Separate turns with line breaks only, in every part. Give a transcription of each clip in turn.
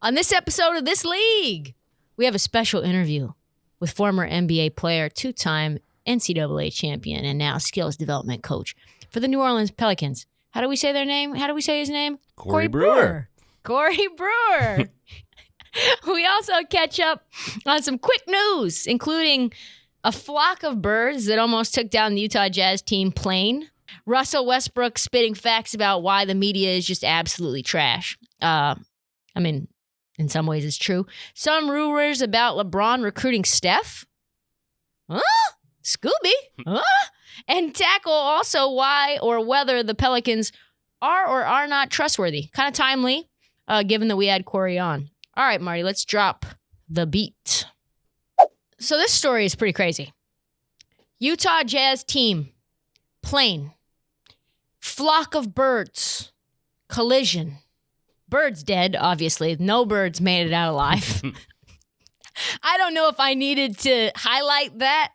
On this episode of This League, we have a special interview with former NBA player, two-time NCAA champion, and now skills development coach for the New Orleans Pelicans. How do we say their name? How do we say his name?
Corey Brewer.
Corey Brewer. We also catch up on some quick news, including a flock of birds that almost took down the Utah Jazz team plane. Russell Westbrook spitting facts about why the media is just absolutely trash. In some ways it's true. Some rumors about LeBron recruiting Steph. Huh? Scooby? Huh? And tackle also why or whether the Pelicans are or are not trustworthy. Kind of timely, given that we had Corey on. All right, Marty, let's drop the beat. So this story is pretty crazy. Utah Jazz team, plane, flock of birds, collision. Birds dead, obviously. No birds made it out alive. I don't know if I needed to highlight that,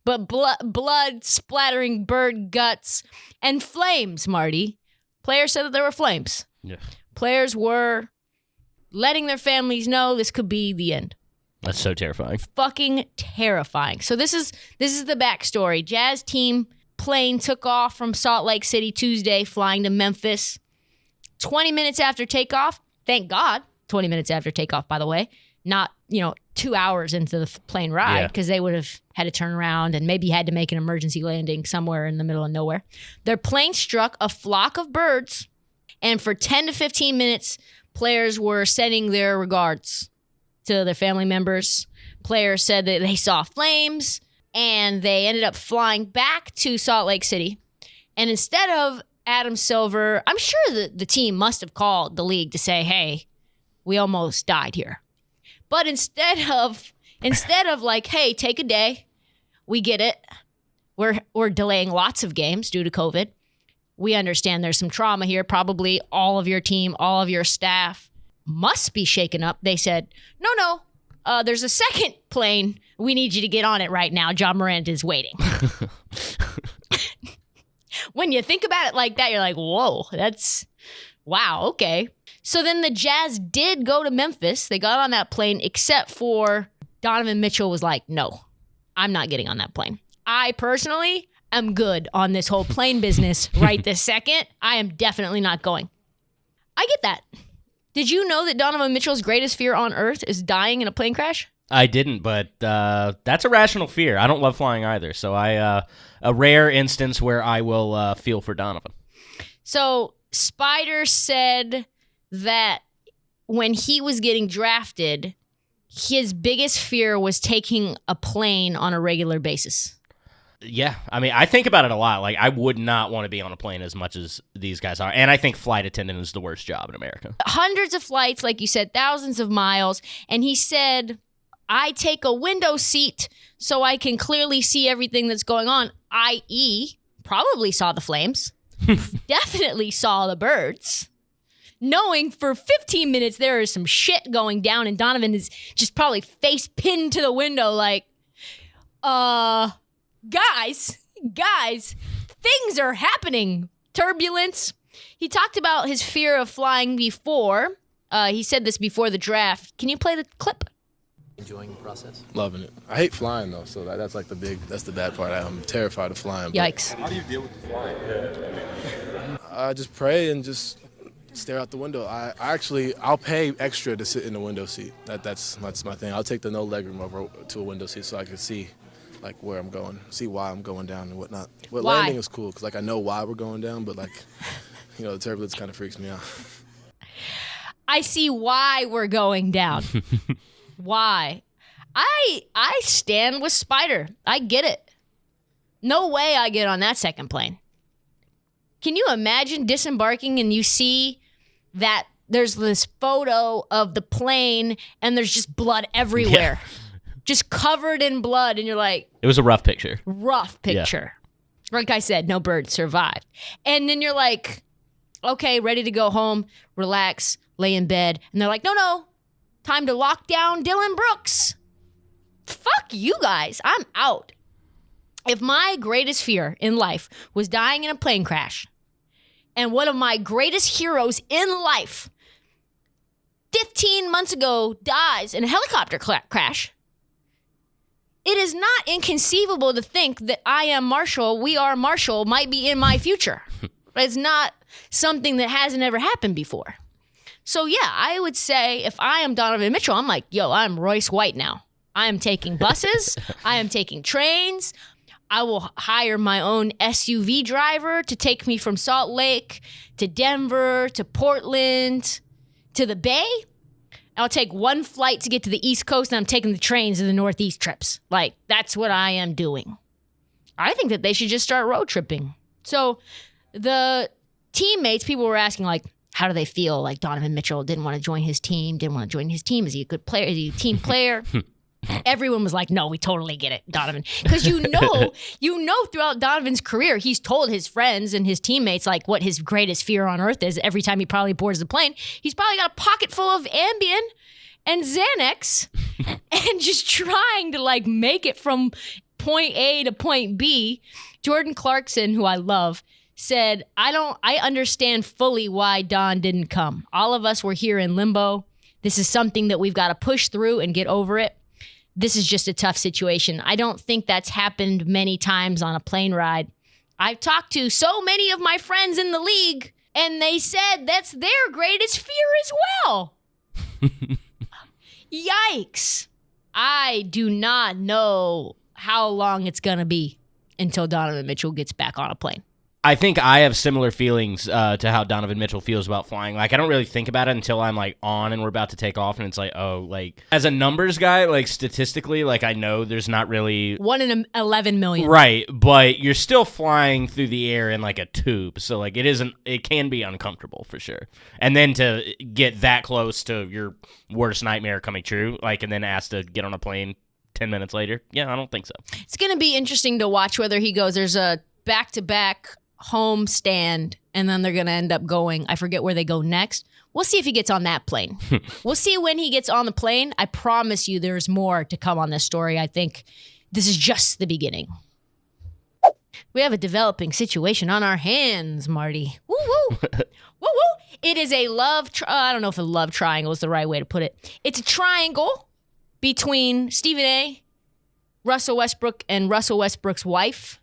but blood splattering bird guts and flames, Marty. Players said that there were flames.
Yeah.
Players were letting their families know this could be the end.
That's so terrifying.
Fucking terrifying. So this is the backstory. Jazz team plane took off from Salt Lake City Tuesday, flying to Memphis. 20 minutes after takeoff, thank God, 20 minutes after takeoff, by the way, not, 2 hours into the plane ride, because they would have had to turn around and maybe had to make an emergency landing somewhere in the middle of nowhere. Their plane struck a flock of birds, and for 10 to 15 minutes, players were sending their regards to their family members. Players said that they saw flames, and they ended up flying back to Salt Lake City. And instead of Adam Silver, I'm sure that the team must have called the league to say, hey, we almost died here. But instead of like, hey, take a day, we get it. We're delaying lots of games due to COVID. We understand there's some trauma here. Probably all of your team, all of your staff must be shaken up. They said, no, there's a second plane. We need you to get on it right now. John Morant is waiting. When you think about it like that, you're like, whoa, wow, okay. So then the Jazz did go to Memphis. They got on that plane, except for Donovan Mitchell was like, no, I'm not getting on that plane. I personally am good on this whole plane business right this second. I am definitely not going. I get that. Did you know that Donovan Mitchell's greatest fear on earth is dying in a plane crash?
I didn't, but that's a rational fear. I don't love flying either, so a rare instance where I will feel for Donovan.
So Spider said that when he was getting drafted, his biggest fear was taking a plane on a regular basis.
Yeah, I think about it a lot. Like, I would not want to be on a plane as much as these guys are, and I think flight attendant is the worst job in America.
Hundreds of flights, like you said, thousands of miles, and he said, I take a window seat so I can clearly see everything that's going on, i.e., probably saw the flames, definitely saw the birds, knowing for 15 minutes there is some shit going down and Donovan is just probably face pinned to the window like, guys, things are happening. Turbulence. He talked about his fear of flying before. He said this before the draft. Can you play the clip?
Enjoying the process?
Loving it. I hate flying though, so that's like that's the bad part. I'm terrified of flying.
Yikes.
How do you deal with the flying?
I just pray and just stare out the window. I'll pay extra to sit in the window seat. That's my thing. I'll take the no legroom over to a window seat so I can see like where I'm going, see why I'm going down and whatnot. But
why?
Landing is cool because like I know why we're going down, but like the turbulence kind of freaks me out.
I see why we're going down. Why? I stand with Spider. I get it. No way I get on that second plane. Can you imagine disembarking and you see that there's this photo of the plane and there's just blood everywhere? Yeah. Just covered in blood, and you're like...
It was a rough picture.
Rough picture. Yeah. Like I said, no bird survived. And then you're like, okay, ready to go home, relax, lay in bed. And they're like, no, time to lock down Dylan Brooks. Fuck you guys. I'm out. If my greatest fear in life was dying in a plane crash, and one of my greatest heroes in life 15 months ago dies in a helicopter crash, it is not inconceivable to think that I am Marshall, we are Marshall, might be in my future. It's not something that hasn't ever happened before. So, yeah, I would say if I am Donovan Mitchell, I'm like, yo, I'm Royce White now. I am taking buses. I am taking trains. I will hire my own SUV driver to take me from Salt Lake to Denver to Portland to the Bay. I'll take one flight to get to the East Coast, and I'm taking the trains to the Northeast trips. Like, that's what I am doing. I think that they should just start road tripping. So the teammates, people were asking, like, how do they feel? Like, Donovan Mitchell didn't want to join his team, Is he a good player? Is he a team player? Everyone was like, no, we totally get it, Donovan. Because you know throughout Donovan's career, he's told his friends and his teammates like what his greatest fear on earth is. Every time he probably boards the plane, he's probably got a pocket full of Ambien and Xanax and just trying to like make it from point A to point B. Jordan Clarkson, who I love, said, I understand fully why Don didn't come. All of us were here in limbo. This is something that we've got to push through and get over it. This is just a tough situation. I don't think that's happened many times on a plane ride. I've talked to so many of my friends in the league, and they said that's their greatest fear as well. Yikes. I do not know how long it's going to be until Donovan Mitchell gets back on a plane.
I think I have similar feelings to how Donovan Mitchell feels about flying. Like, I don't really think about it until I'm, like, on and we're about to take off, and it's like, oh, like, as a numbers guy, like, statistically, like, I know there's not really...
1 in 11 million.
Right, but you're still flying through the air in, like, a tube, so, like, it can be uncomfortable, for sure. And then to get that close to your worst nightmare coming true, like, and then ask to get on a plane 10 minutes later, yeah, I don't think so.
It's going to be interesting to watch whether he goes, there's a back-to-back home stand, and then they're going to end up going, I forget where they go next. We'll see if he gets on that plane. We'll see when he gets on the plane. I promise you there's more to come on this story. I think this is just the beginning. We have a developing situation on our hands, Marty. Woo-woo. Woo-woo. It is a I don't know if a love triangle is the right way to put it. It's a triangle between Stephen A., Russell Westbrook, and Russell Westbrook's wife.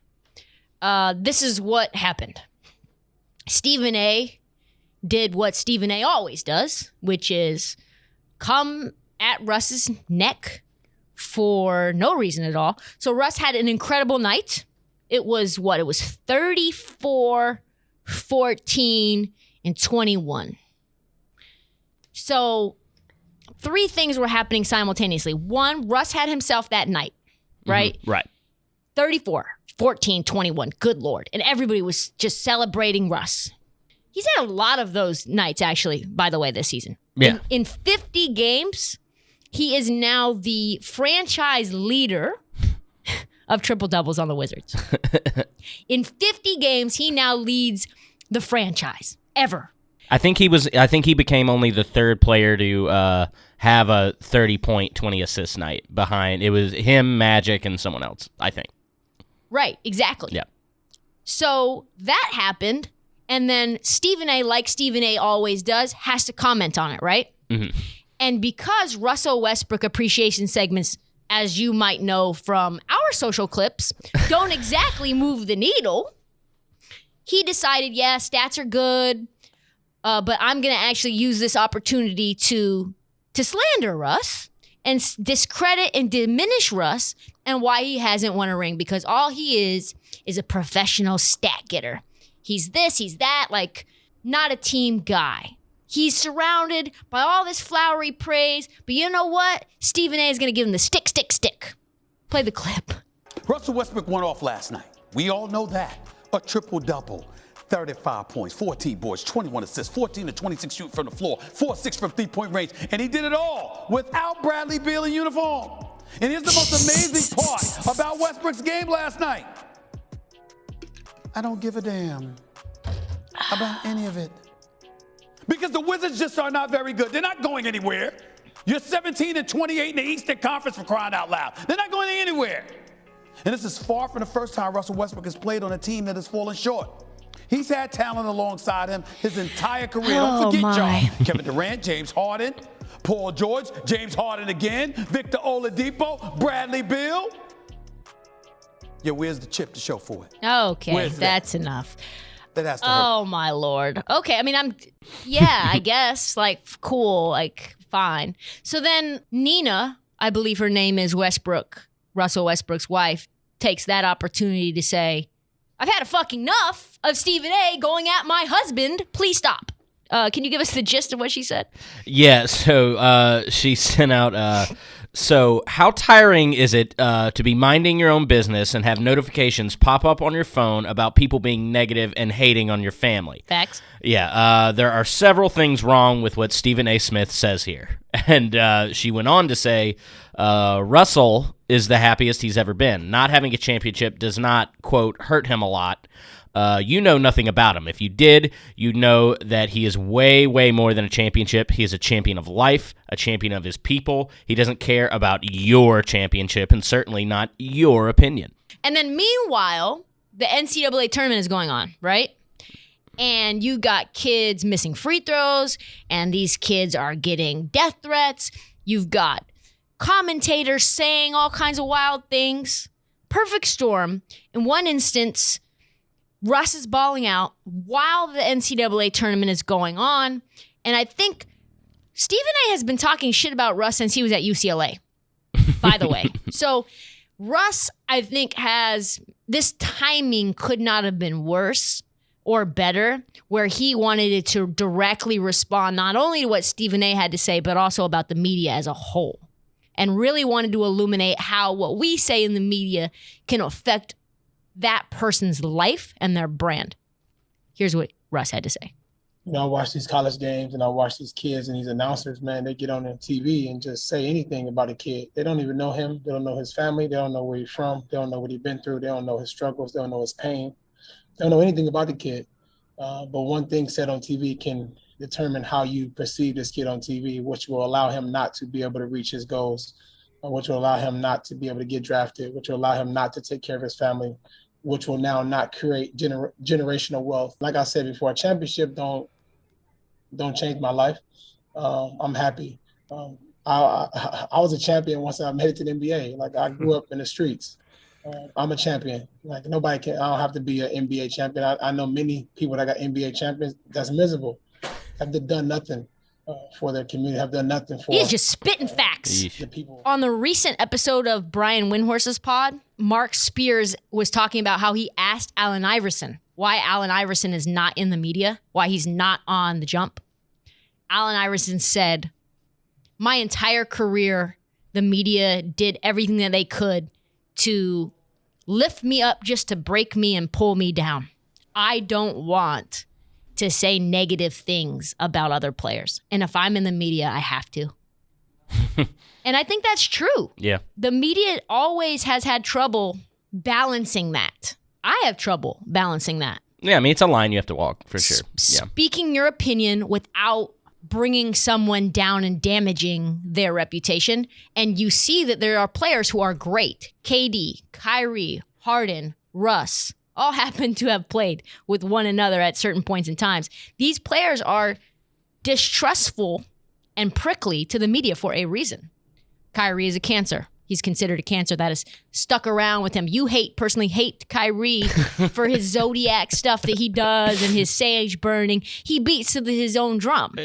This is what happened. Stephen A. did what Stephen A. always does, which is come at Russ's neck for no reason at all. So Russ had an incredible night. It was 34, 14, and 21. So 3 things were happening simultaneously. 1, Russ had himself that night, right?
Mm-hmm. Right.
34. 14, 21, good Lord. And everybody was just celebrating Russ. He's had a lot of those nights, actually, by the way, this season.
Yeah.
In 50 games, he is now the franchise leader of triple-doubles on the Wizards. In 50 games, he now leads the franchise, ever.
I think he became only the 3rd player to have a 30-point, 20-assist night behind. It was him, Magic, and someone else, I think.
Right, exactly.
Yeah.
So that happened, and then Stephen A., like Stephen A. always does, has to comment on it, right?
Mm-hmm.
And because Russell Westbrook appreciation segments, as you might know from our social clips, don't exactly move the needle, he decided, yeah, stats are good, but I'm going to actually use this opportunity to slander Russ and discredit and diminish Russ and why he hasn't won a ring, because all he is a professional stat getter. He's this, he's that, like not a team guy. He's surrounded by all this flowery praise, but you know what? Stephen A. is going to give him the stick. Play the clip.
Russell Westbrook went off last night. We all know that. A triple-double. 35 points, 14 boards, 21 assists, 14 to 26 shooting from the floor, 4-6 from three-point range, and he did it all without Bradley Beal in uniform. And here's the most amazing part about Westbrook's game last night. I don't give a damn about any of it. Because the Wizards just are not very good. They're not going anywhere. You're 17 and 28 in the Eastern Conference, for crying out loud. They're not going anywhere. And this is far from the first time Russell Westbrook has played on a team that has fallen short. He's had talent alongside him his entire career. Don't forget, y'all, Kevin Durant, James Harden, Paul George, James Harden again, Victor Oladipo, Bradley Beal. Yeah, where's the chip to show for it?
Okay, that's enough.
That has to hurt.
Oh, my Lord. Okay, I mean, I guess, like, cool, like, fine. So then Nina, I believe her name is Westbrook, Russell Westbrook's wife, takes that opportunity to say, I've had a fucking enough of Stephen A. going at my husband. Please stop. Can you give us the gist of what she said?
Yeah, so she sent out, so how tiring is it to be minding your own business and have notifications pop up on your phone about people being negative and hating on your family?
Facts.
Yeah, there are several things wrong with what Stephen A. Smith says here. And she went on to say, Russell is the happiest he's ever been. Not having a championship does not, quote, hurt him a lot. You know nothing about him. If you did, you know that he is way, way more than a championship. He is a champion of life, a champion of his people. He doesn't care about your championship and certainly not your opinion.
And then meanwhile, the NCAA tournament is going on, right? And you got kids missing free throws, and these kids are getting death threats. You've got commentators saying all kinds of wild things. Perfect storm. In one instance, Russ is balling out while the NCAA tournament is going on. And I think Stephen A. has been talking shit about Russ since he was at UCLA, by the way. So Russ, I think, has this timing could not have been worse or better, where he wanted it to directly respond not only to what Stephen A. had to say, but also about the media as a whole. And really wanted to illuminate how what we say in the media can affect that person's life and their brand. Here's what Russ had to say.
You know, I watch these college games and I watch these kids and these announcers, man, they get on the TV and just say anything about a kid. They don't even know him. They don't know his family. They don't know where he's from. They don't know what he's been through. They don't know his struggles. They don't know his pain. They don't know anything about the kid. But one thing said on TV can determine how you perceive this kid on TV, which will allow him not to be able to reach his goals, which will allow him not to be able to get drafted, which will allow him not to take care of his family, which will now not create generational wealth. Like I said before, a championship don't change my life. I'm happy. I was a champion once I made it to the NBA. Like, I grew up in the streets. I'm a champion. Like, nobody can. I don't have to be an NBA champion. I know many people that got NBA champions that's miserable, have done nothing for their community, have done nothing for.
He's just spitting facts.
The people.
On the recent episode of Brian Windhorse's pod, Mark Spears was talking about how he asked Allen Iverson why Allen Iverson is not in the media, why he's not on the jump. Allen Iverson said, my entire career, the media did everything that they could to lift me up just to break me and pull me down. I don't want to say negative things about other players. And if I'm in the media, I have to. And I think that's true.
Yeah.
The media always has had trouble balancing that. I have trouble balancing that.
Yeah, I mean, it's a line you have to walk, for sure. Yeah.
Speaking your opinion without bringing someone down and damaging their reputation. And you see that there are players who are great. KD, Kyrie, Harden, Russ, all happen to have played with one another at certain points in times. These players are distrustful and prickly to the media for a reason. Kyrie is a cancer. He's considered a cancer that has stuck around with him. You personally hate Kyrie for his zodiac stuff that he does and his sage burning. He beats to his own drum.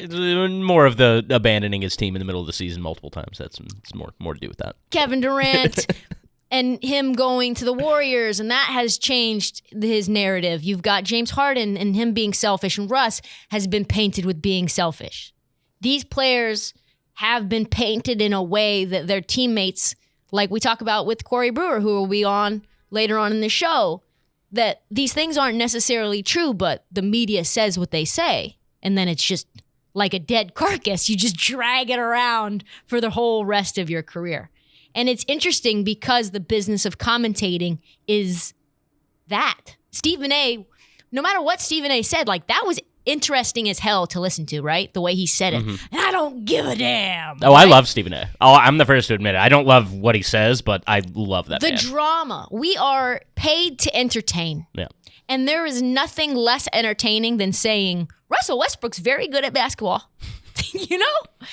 More of the abandoning his team in the middle of the season multiple times. It's more to do with that.
Kevin Durant and him going to the Warriors, and that has changed his narrative. You've got James Harden and him being selfish, and Russ has been painted with being selfish. These players have been painted in a way that their teammates, like we talk about with Corey Brewer, who will be on later on in the show, that these things aren't necessarily true, but the media says what they say. And then it's just like a dead carcass. You just drag it around for the whole rest of your career. And it's interesting because the business of commentating is that. Stephen A., no matter what Stephen A. said, like, that was interesting as hell to listen to, right? The way he said it. And I don't give a damn.
Oh,
right?
I love Stephen A. Oh, I'm the first to admit it. I don't love what he says, but I love that man.
Drama. We are paid to entertain.
Yeah.
And there is nothing less entertaining than saying, Russell Westbrook's very good at basketball. You know?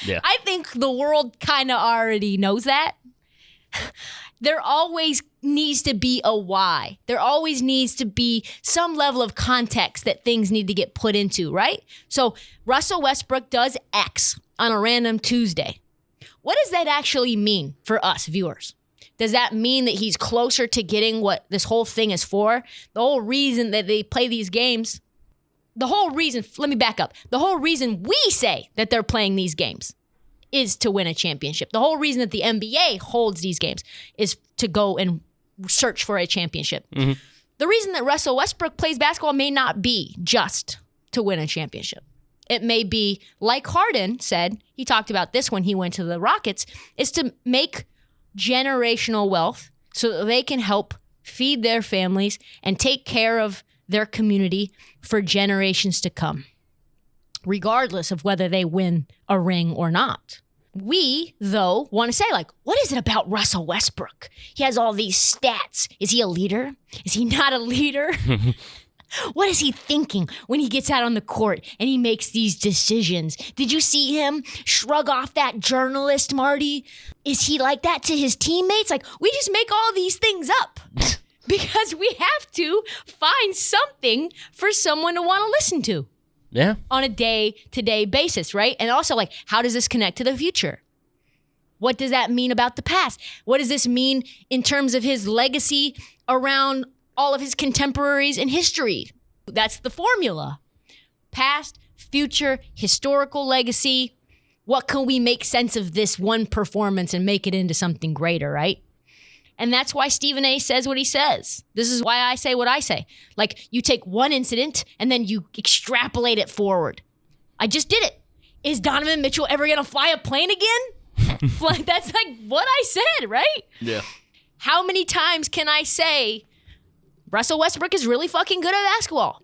Yeah.
I think the world kind of already knows that. There always needs to be a why. There always needs to be some level of context that things need to get put into, right? So Russell Westbrook does X on a random Tuesday. What does that actually mean for us viewers? Does that mean that he's closer to getting what this whole thing is for? The whole reason that they play these games, let me back up. The whole reason we say that they're playing these games is to win a championship. The whole reason that the NBA holds these games is to go and search for a championship. Mm-hmm. The reason that Russell Westbrook plays basketball may not be just to win a championship. It may be, like Harden said, he talked about this when he went to the Rockets, is to make generational wealth so that they can help feed their families and take care of their community for generations to come, regardless of whether they win a ring or not. We, though, want to say, like, what is it about Russell Westbrook? He has all these stats. Is he a leader? Is he not a leader? What is he thinking when he gets out on the court and he makes these decisions? Did you see him shrug off that journalist, Marty? Is he like that to his teammates? Like, we just make all these things up because we have to find something for someone to want to listen to.
Yeah.
On a day-to-day basis, right? And also, like, how does this connect to the future? What does that mean about the past? What does this mean in terms of his legacy around all of his contemporaries in history? That's the formula. Past, future, historical legacy. What can we make sense of this one performance and make it into something greater, right? And that's why Stephen A. says what he says. This is why I say what I say. Like, you take one incident and then you extrapolate it forward. I just did it. Is Donovan Mitchell ever going to fly a plane again? That's like what I said, right?
Yeah.
How many times can I say Russell Westbrook is really fucking good at basketball?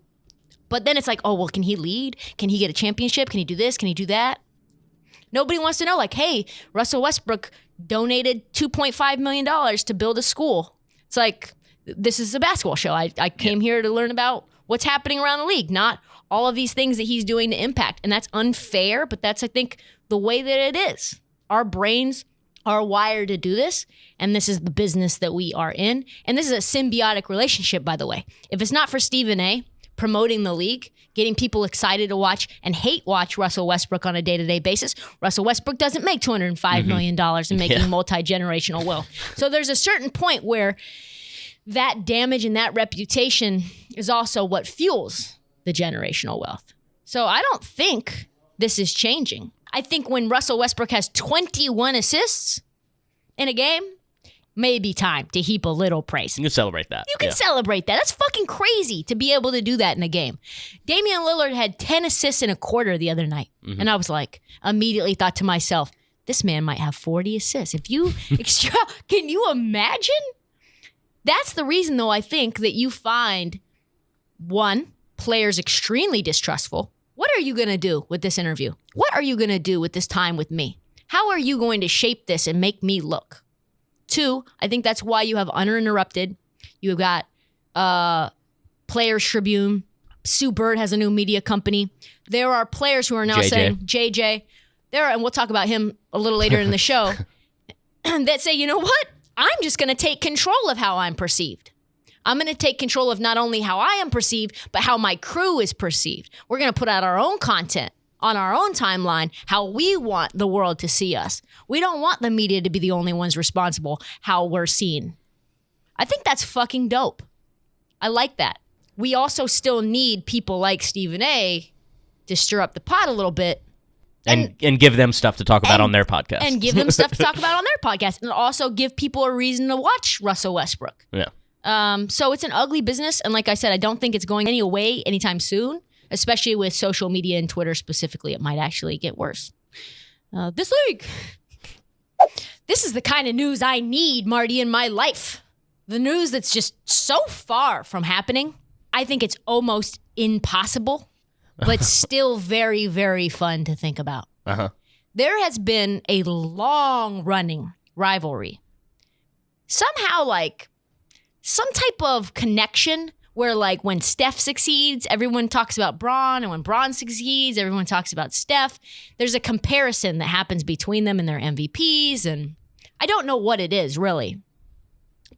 But then it's like, oh, well, can he lead? Can he get a championship? Can he do this? Can he do that? Nobody wants to know, like, hey, Russell Westbrook donated $2.5 million to build a school. It's like, this is a basketball show. I came here to learn about what's happening around the league, not all of these things that he's doing to impact. And that's unfair, but that's, I think, the way that it is. Our brains are wired to do this, and this is the business that we are in. And this is a symbiotic relationship, by the way. If it's not for Stephen A. promoting the league, getting people excited to watch and hate watch Russell Westbrook on a day-to-day basis, Russell Westbrook doesn't make $205 million and making multi-generational wealth. So there's a certain point where that damage and that reputation is also what fuels the generational wealth. So I don't think this is changing. I think when Russell Westbrook has 21 assists in a game, maybe time to heap a little praise.
You can celebrate that.
You can celebrate that. That's fucking crazy to be able to do that in a game. Damian Lillard had 10 assists in a quarter the other night. Mm-hmm. And I was like, immediately thought to myself, this man might have 40 assists. If you, can you imagine? That's the reason, though, I think that you find, one, players extremely distrustful. What are you going to do with this interview? What are you going to do with this time with me? How are you going to shape this and make me look? Two, I think that's why you have Uninterrupted. You've got Players Tribune. Sue Bird has a new media company. There are players who are now saying, JJ, and we'll talk about him a little later in the show, that say, you know what? I'm just going to take control of how I'm perceived. I'm going to take control of not only how I am perceived, but how my crew is perceived. We're going to put out our own content on our own timeline, how we want the world to see us. We don't want the media to be the only ones responsible how we're seen. I think that's fucking dope. I like that. We also still need people like Stephen A. to stir up the pot a little bit.
And give them stuff to talk about on their podcast.
And give them stuff to talk about on their podcast. And also give people a reason to watch Russell Westbrook.
Yeah.
So it's an ugly business. And like I said, I don't think it's going away anytime soon. Especially with social media and Twitter specifically, it might actually get worse. This week, this is the kind of news I need, Marty, in my life. The news that's just so far from happening. I think it's almost impossible, but still very, very fun to think about.
Uh-huh.
There has been a long-running rivalry. Somehow, like, some type of connection where like when Steph succeeds, everyone talks about Bron, and when Bron succeeds, everyone talks about Steph. There's a comparison that happens between them and their MVPs, and I don't know what it is really,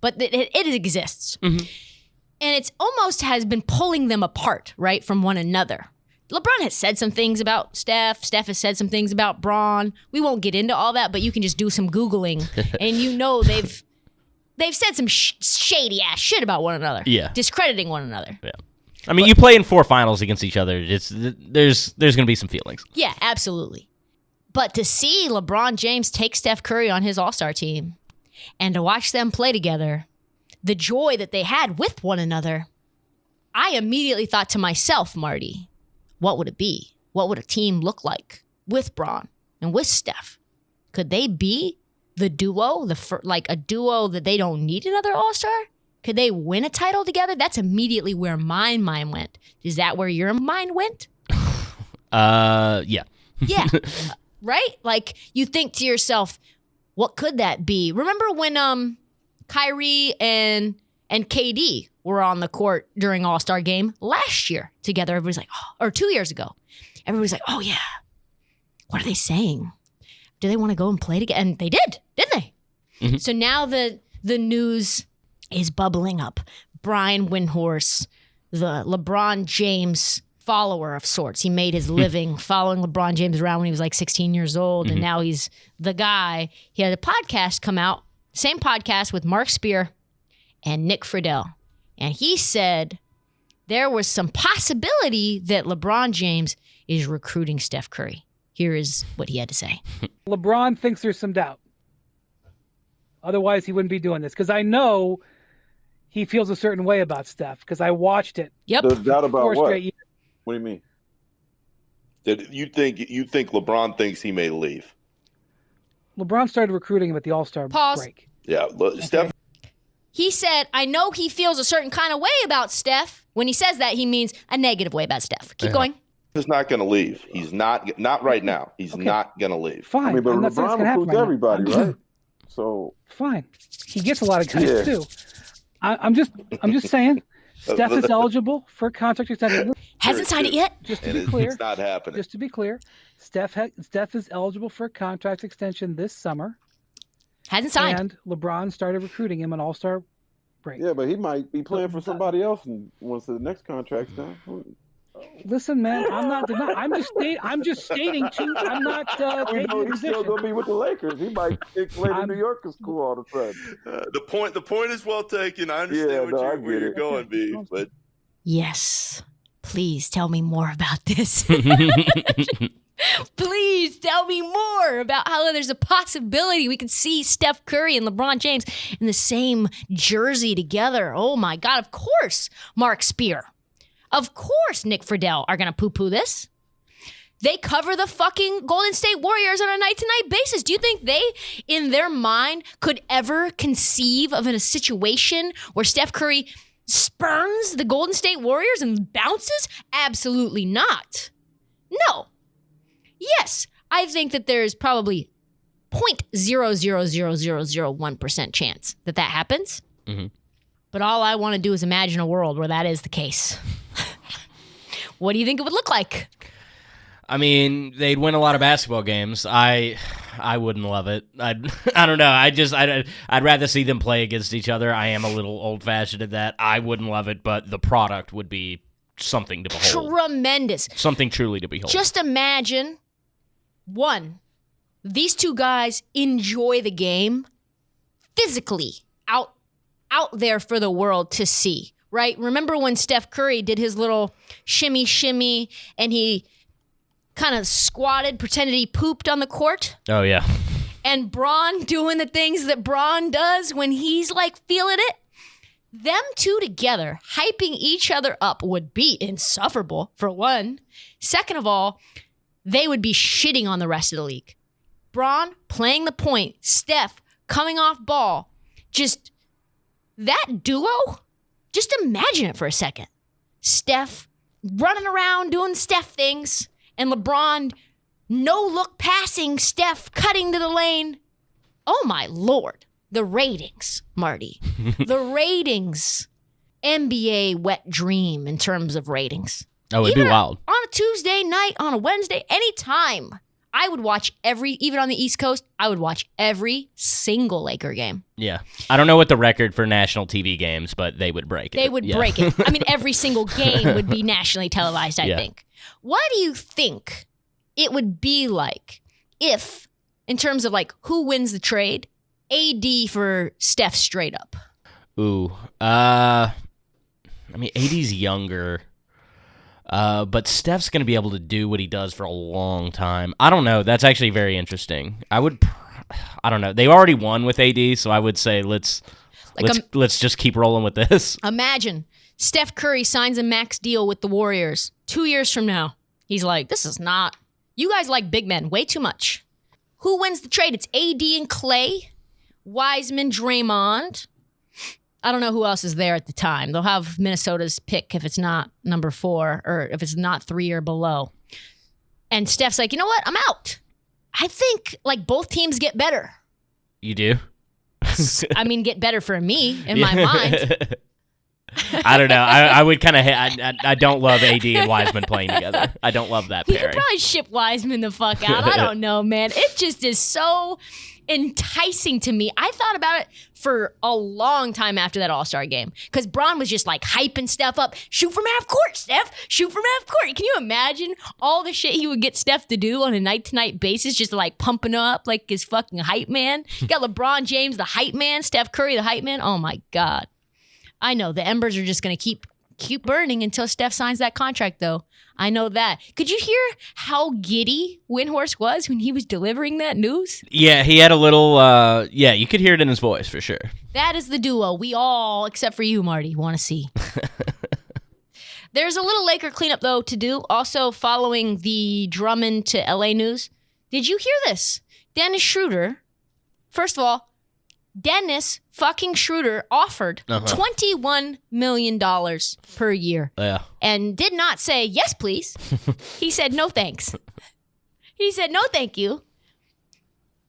but it exists. Mm-hmm. And it's almost has been pulling them apart, right, from one another. LeBron has said some things about Steph. Steph has said some things about Bron. We won't get into all that, but you can just do some Googling, and you know they've said some shady ass shit about one another.
Yeah,
discrediting one another.
Yeah, I mean, you play in 4 finals against each other. There's going to be some feelings.
Yeah, absolutely. But to see LeBron James take Steph Curry on his All-Star team, and to watch them play together, the joy that they had with one another, I immediately thought to myself, Marty, what would it be? What would a team look like with Bron and with Steph? Could they be the duo, like a duo that they don't need another All-Star? Could they win a title together? That's immediately where my mind went. Is that where your mind went?
Yeah.
Yeah. Right? Like you think to yourself, what could that be? Remember when Kyrie and KD were on the court during All-Star game last year together? Everybody's like, oh, or 2 years ago. Everybody's like, oh yeah. What are they saying? Do they want to go and play together? And they did, didn't they? Mm-hmm. So now the news is bubbling up. Brian Windhorst, the LeBron James follower of sorts. He made his living following LeBron James around when he was like 16 years old, and now he's the guy. He had a podcast come out, same podcast with Mark Spear and Nick Friedel. And he said there was some possibility that LeBron James is recruiting Steph Curry. Here is what he had to say.
LeBron thinks there's some doubt. Otherwise, he wouldn't be doing this. Because I know he feels a certain way about Steph. Because I watched it.
Yep.
There's doubt about what?
Straight years.
What do you mean?
That you think LeBron thinks he may leave?
LeBron started recruiting him at the All-Star break.
Yeah, Steph.
He said, I know he feels a certain kind of way about Steph. When he says that, he means a negative way about Steph. Keep going.
He's not going to leave. He's not right now. He's not going to leave.
Fine.
I mean, but LeBron recruits everybody, right?
So fine. He gets a lot of guys too. I'm just saying. Steph is eligible for a contract extension.
Hasn't signed it yet.
Just to be clear,
it's not happening.
Just to be clear, Steph is eligible for a contract extension this summer.
Hasn't signed.
And LeBron started recruiting him on All-Star break.
Yeah, but he might be playing for somebody else and once the next contract's done.
Listen, man, I'm not denying. I'm just stating too. I'm not taking a
he's still gonna be with the Lakers. He might think later New York is cool all of a sudden.
The point is well taken. I understand where you're going, B. But
yes, please tell me more about this. Please tell me more about how there's a possibility we could see Steph Curry and LeBron James in the same jersey together. Oh my God! Of course, Mark Spear. Of course Nick Friedel are going to poo-poo this. They cover the fucking Golden State Warriors on a night-to-night basis. Do you think they, in their mind, could ever conceive of a situation where Steph Curry spurns the Golden State Warriors and bounces? Absolutely not. No. Yes, I think that there's probably 0.00001% chance that happens. Mm-hmm. But all I want to do is imagine a world where that is the case. What do you think it would look like?
I mean, they'd win a lot of basketball games. I wouldn't love it. I don't know. I'd rather see them play against each other. I am a little old-fashioned at that. I wouldn't love it, but the product would be something to behold.
Tremendous.
Something truly to behold.
Just imagine, one, these two guys enjoy the game physically out there for the world to see, right? Remember when Steph Curry did his little shimmy and he kind of squatted, pretended he pooped on the court?
Oh, yeah.
And Bron doing the things that Bron does when he's like feeling it? Them two together, hyping each other up would be insufferable, for one. Second of all, they would be shitting on the rest of the league. Bron playing the point, Steph coming off ball, just that duo, just imagine it for a second. Steph running around doing Steph things, and LeBron no-look passing, Steph cutting to the lane. Oh, my Lord. The ratings, Marty. The ratings. NBA wet dream in terms of ratings.
Oh, it'd be wild.
On a Tuesday night, on a Wednesday, anytime. I would watch even on the East Coast, I would watch every single Laker game.
Yeah. I don't know what the record for national TV games, but they would break it.
They would break it. I mean, every single game would be nationally televised, I think. What do you think it would be like if, in terms of like who wins the trade, AD for Steph straight up?
Ooh. I mean, AD's younger. But Steph's going to be able to do what he does for a long time. I don't know. That's actually very interesting. I don't know. They already won with AD, so I would say let's just keep rolling with this.
Imagine Steph Curry signs a max deal with the Warriors 2 years from now. He's like, this is not. You guys like big men way too much. Who wins the trade? It's AD and Clay, Wiseman, Draymond. I don't know who else is there at the time. They'll have Minnesota's pick if it's not number 4 or if it's not 3 or below. And Steph's like, you know what? I'm out. I think like both teams get better.
You do?
I mean, get better for me in my mind.
I don't know. I would kind of. I don't love AD and Wiseman playing together. I don't love that
You
pairing.
could probably ship Wiseman the fuck out. I don't know, man. It just is so enticing to me. I thought about it for a long time after that All-Star game because Bron was just like hyping Steph up. Shoot from half court, Steph. Shoot from half court. Can you imagine all the shit he would get Steph to do on a night-to-night basis, just like pumping up like his fucking hype man? You got LeBron James, the hype man, Steph Curry, the hype man. Oh my God. I know the embers are just going to keep burning until Steph signs that contract, though. I know that. Could you hear how giddy Windhorst was when he was delivering that news?
Yeah, he had a little, you could hear it in his voice for sure.
That is the duo we all, except for you, Marty, want to see. There's a little Laker cleanup, though, to do. Also, following the Drummond to LA news. Did you hear this? Dennis Schroeder, first of all, Dennis fucking Schroeder offered $21 million per year.
Yeah.
And did not say, yes, please. He said, no, thanks. He said, no, thank you.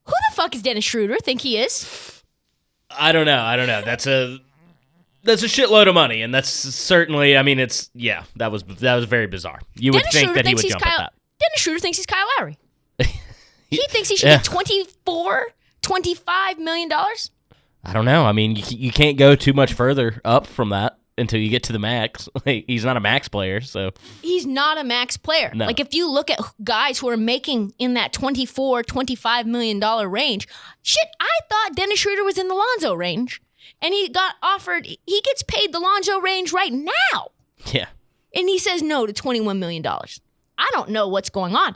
Who the fuck is Dennis Schroeder think he is?
I don't know. That's a shitload of money, and that's certainly, I mean, that was very bizarre. You would think that he would jump at that.
Dennis Schroeder thinks he's Kyle Lowry. He thinks he should get $25 million?
I don't know. I mean, you can't go too much further up from that until you get to the max. Like, he's not a max player, so.
He's not a max player.
No.
Like, if you look at guys who are making in that $25 million range, shit, I thought Dennis Schroeder was in the Lonzo range. And he gets paid the Lonzo range right now.
Yeah.
And he says no to $21 million. I don't know what's going on.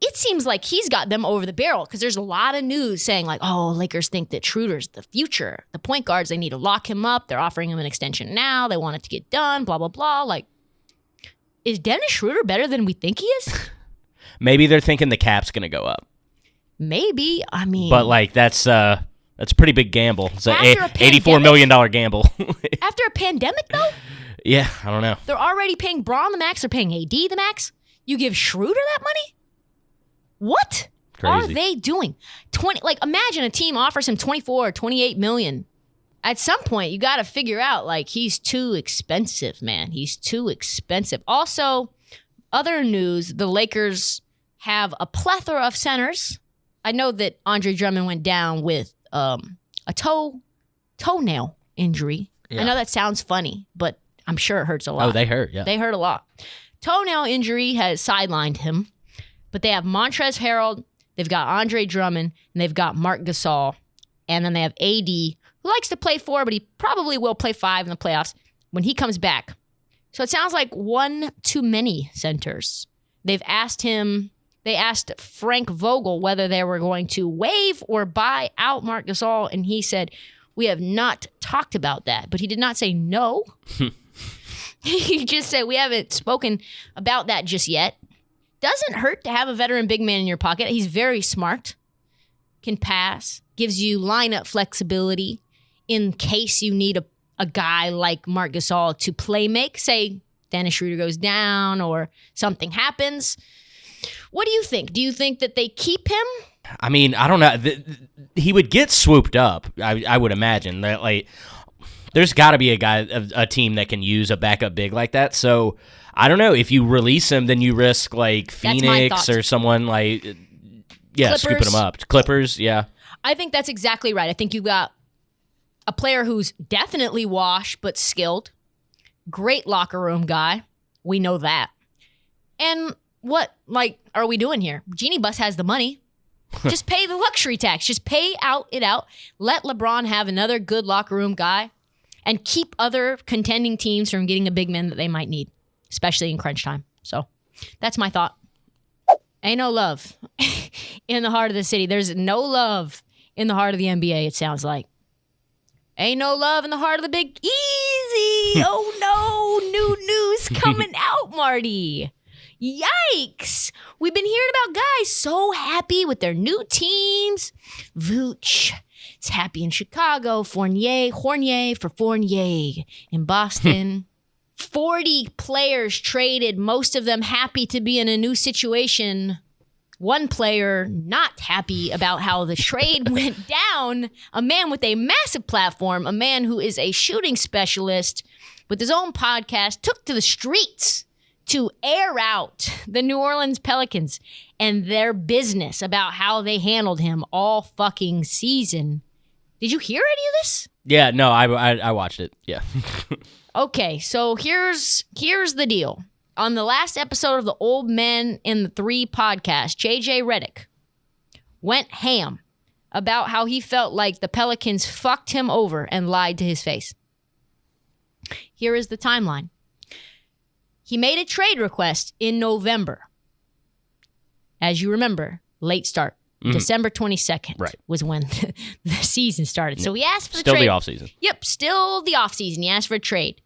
It seems like he's got them over the barrel because there's a lot of news saying like, oh, Lakers think that Schroeder's the future. The point guards, they need to lock him up. They're offering him an extension now. They want it to get done, blah, blah, blah. Like, is Dennis Schroeder better than we think he is?
Maybe they're thinking the cap's going to go up.
Maybe. I mean.
But, like, that's a pretty big gamble. It's an $84 million gamble.
After a pandemic, though?
Yeah, I don't know.
They're already paying Braun the max. They're paying AD the max. You give Schroeder that money? What are they doing? Imagine a team offers him 24 or 28 million. At some point, you got to figure out, like, he's too expensive, man. He's too expensive. Also, other news, the Lakers have a plethora of centers. I know that Andre Drummond went down with a toenail injury. Yeah. I know that sounds funny, but I'm sure it hurts a lot.
Oh, they hurt, yeah.
They hurt a lot. Toenail injury has sidelined him. But they have Montrezl Harrell, they've got Andre Drummond, and they've got Marc Gasol. And then they have AD, who likes to play 4, but he probably will play 5 in the playoffs when he comes back. So it sounds like one too many centers. They asked Frank Vogel whether they were going to waive or buy out Marc Gasol, and he said, we have not talked about that. But he did not say no. He just said, we haven't spoken about that just yet. Doesn't hurt to have a veteran big man in your pocket. He's very smart, can pass, gives you lineup flexibility in case you need a guy like Marc Gasol to play make. Say Dennis Schroeder goes down or something happens. What do you think? Do you think that they keep him?
I mean, I don't know. He would get swooped up, I would imagine. That, like, There's got to be a team that can use a backup big like that. So I don't know. If you release him, then you risk like Phoenix or someone like, scooping him up. Clippers, yeah.
I think that's exactly right. I think you've got a player who's definitely washed but skilled. Great locker room guy. We know that. And what, are we doing here? Genie Bus has the money. Just pay the luxury tax. Just pay it out. Let LeBron have another good locker room guy and keep other contending teams from getting a big man that they might need, especially in crunch time. So that's my thought. Ain't no love in the heart of the city. There's no love in the heart of the NBA, it sounds like. Ain't no love in the heart of the Big Easy. Oh, no. New news coming out, Marty. Yikes. We've been hearing about guys so happy with their new teams. Vooch is happy in Chicago. Fournier for Fournier in Boston. 40 players traded, most of them happy to be in a new situation. One player not happy about how the trade went down. A man with a massive platform, a man who is a shooting specialist with his own podcast, took to the streets to air out the New Orleans Pelicans and their business about how they handled him all fucking season. Did you hear any of this?
Yeah, no, I watched it. Yeah.
Okay, so here's the deal. On the last episode of the Old Men in the Three podcast, JJ Reddick went ham about how he felt like the Pelicans fucked him over and lied to his face. Here is the timeline. He made a trade request in November. As you remember, late start. December 22nd was when the season started. So he asked for the trade.
Still the offseason.
Yep, still the offseason. He asked for a trade.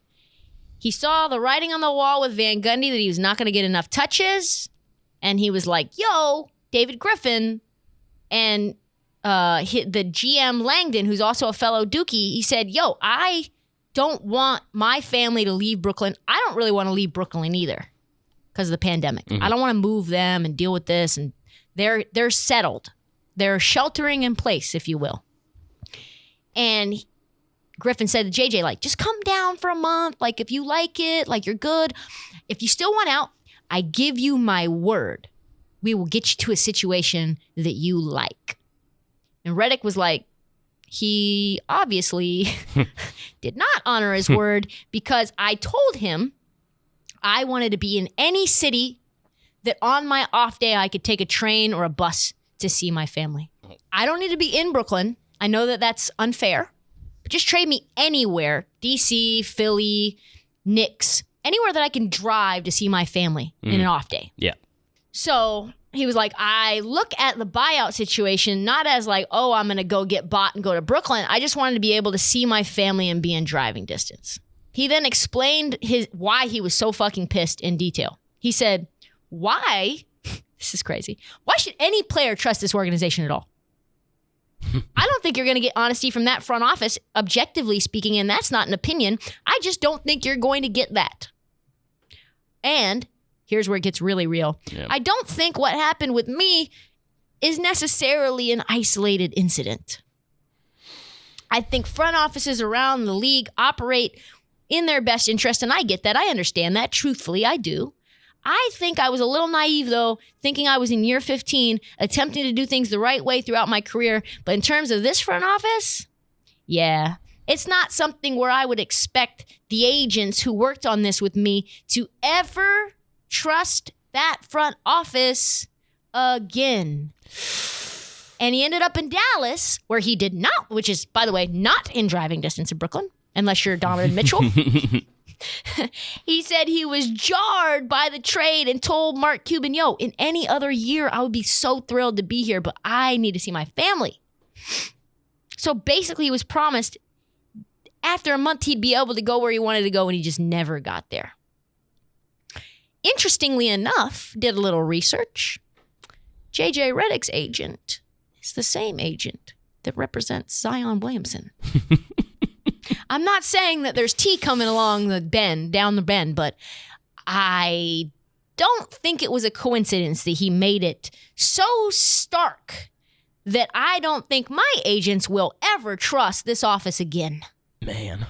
He saw the writing on the wall with Van Gundy that he was not going to get enough touches. And he was like, yo, David Griffin. And the GM Langdon, who's also a fellow Dookie, he said, yo, I don't want my family to leave Brooklyn. I don't really want to leave Brooklyn either because of the pandemic. I don't want to move them and deal with this. And they're settled. They're sheltering in place, if you will. And Griffin said to JJ, just come down for a month. If you like it, you're good. If you still want out, I give you my word. We will get you to a situation that you like. And Reddick was like, he obviously did not honor his word because I told him I wanted to be in any city that on my off day I could take a train or a bus to see my family. I don't need to be in Brooklyn. I know that that's unfair. But just trade me anywhere. DC, Philly, Knicks, anywhere that I can drive to see my family in an off day.
Yeah.
So he was like, I look at the buyout situation not as oh, I'm going to go get bought and go to Brooklyn. I just wanted to be able to see my family and be in driving distance. He then explained why he was so fucking pissed in detail. He said, why, this is crazy, why should any player trust this organization at all? I don't think you're going to get honesty from that front office, objectively speaking, and that's not an opinion. I just don't think you're going to get that. And here's where it gets really real. Yeah. I don't think what happened with me is necessarily an isolated incident. I think front offices around the league operate in their best interest, and I get that. I understand that. Truthfully, I do. I think I was a little naive, though, thinking I was in year 15, attempting to do things the right way throughout my career. But in terms of this front office, yeah, it's not something where I would expect the agents who worked on this with me to ever trust that front office again. And he ended up in Dallas, where he did not, which is, by the way, not in driving distance of Brooklyn, unless you're Donovan Mitchell. He said he was jarred by the trade and told Mark Cuban, yo, in any other year, I would be so thrilled to be here, but I need to see my family. So basically, he was promised after a month, he'd be able to go where he wanted to go, and he just never got there. Interestingly enough, did a little research. JJ Reddick's agent is the same agent that represents Zion Williamson. I'm not saying that there's tea coming along the bend, down the bend, but I don't think it was a coincidence that he made it so stark that I don't think my agents will ever trust this office again.
Man.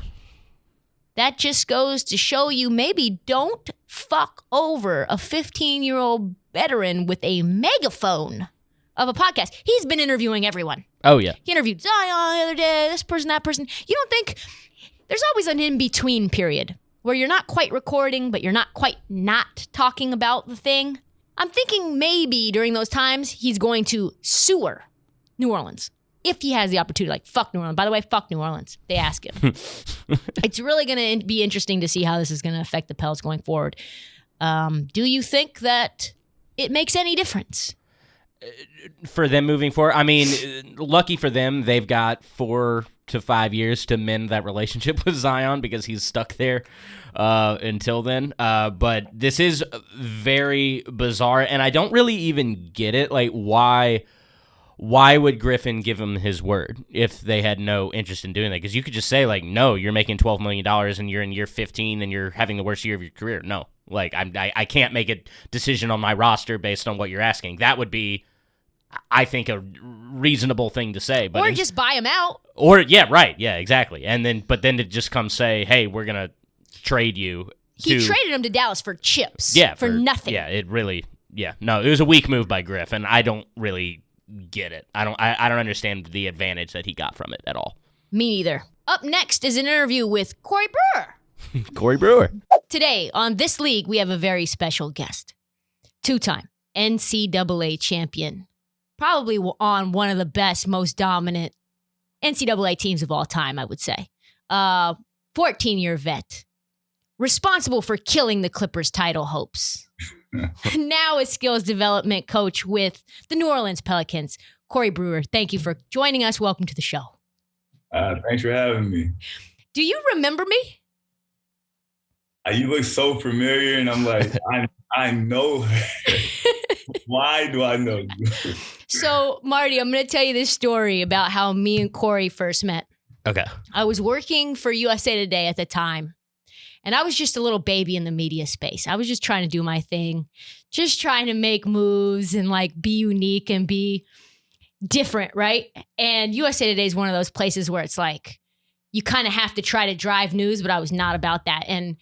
That just goes to show you maybe don't fuck over a 15-year-old veteran with a megaphone of a podcast. He's been interviewing everyone.
Oh, yeah.
He interviewed Zion the other day, this person, that person. You don't think there's always an in-between period where you're not quite recording, but you're not quite not talking about the thing? I'm thinking maybe during those times he's going to sewer New Orleans. If he has the opportunity, like, fuck New Orleans. By the way, fuck New Orleans. They ask him. It's really going to be interesting to see how this is going to affect the Pels going forward. Do you think that it makes any difference?
For them moving forward? I mean, lucky for them, they've got 4 to 5 years to mend that relationship with Zion because he's stuck there until then. But this is very bizarre, and I don't really even get it. Like, why would Griffin give him his word if they had no interest in doing that? Because you could just say, like, no, you're making $12 million and you're in year 15 and you're having the worst year of your career. No, like, I can't make a decision on my roster based on what you're asking. That would be, I think, a reasonable thing to say. But
or just buy him out.
Or, yeah, right. Yeah, exactly. But then to just come say, hey, we're going to trade you.
He traded him to Dallas for chips.
Yeah.
For nothing.
Yeah, it was a weak move by Griff, and I don't really get it. I don't understand the advantage that he got from it at all.
Me neither. Up next is an interview with Corey Brewer.
Corey Brewer.
Today on This League, we have a very special guest. 2-time NCAA champion. Probably on one of the best, most dominant NCAA teams of all time, I would say. 14-year vet. Responsible for killing the Clippers' title hopes. Now a skills development coach with the New Orleans Pelicans. Corey Brewer, thank you for joining us. Welcome to the show.
Thanks for having me.
Do you remember me?
You look so familiar, and I'm like, I know her. Why do I know you?
So, Marty, I'm going to tell you this story about how me and Corey first met.
Okay.
I was working for USA Today at the time. And I was just a little baby in the media space. I was just trying to do my thing, just trying to make moves and like be unique and be different, right? And USA Today is one of those places where it's like you kind of have to try to drive news, but I was not about that. And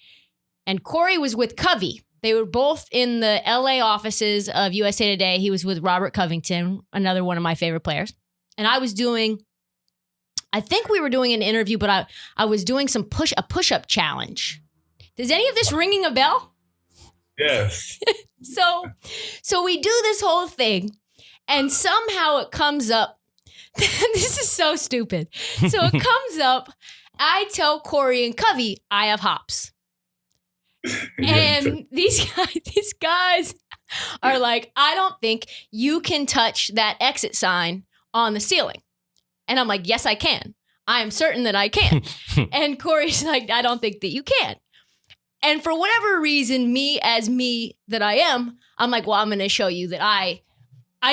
Corey was with Covey. They were both in the LA offices of USA Today. He was with Robert Covington, another one of my favorite players. And I think we were doing an interview, but I was doing a push-up challenge. Does any of this ringing a bell?
Yes.
So we do this whole thing, and somehow it comes up. This is so stupid. So it comes up. I tell Corey and Covey I have hops, and these guys are like, I don't think you can touch that exit sign on the ceiling, and I'm like, yes, I can. I am certain that I can. And Corey's like, I don't think that you can. And for whatever reason, me that I am, I'm like, well, I'm going to show you that I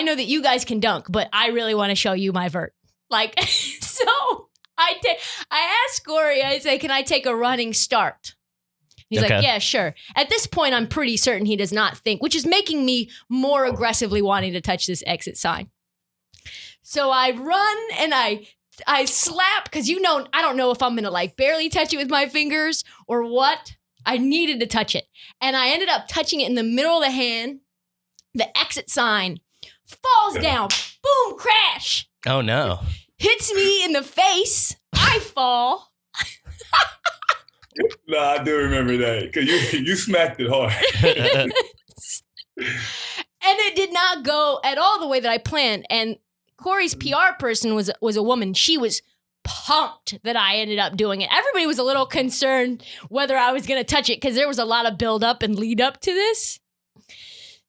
know that you guys can dunk, but I really want to show you my vert. Like, so I asked Corey, I say, can I take a running start? He's like, yeah, sure. At this point, I'm pretty certain he does not think, which is making me more aggressively wanting to touch this exit sign. So I run and I slap, because I don't know if I'm going to like barely touch it with my fingers or what. I needed to touch it. And I ended up touching it in the middle of the hand. The exit sign falls down. Boom, crash.
Oh, no.
Hits me in the face. I fall.
No, I do remember that, because you smacked it hard.
And it did not go at all the way that I planned. And Corey's PR person was a woman. She was pumped that I ended up doing it. Everybody was a little concerned whether I was going to touch it because there was a lot of build up and lead up to this.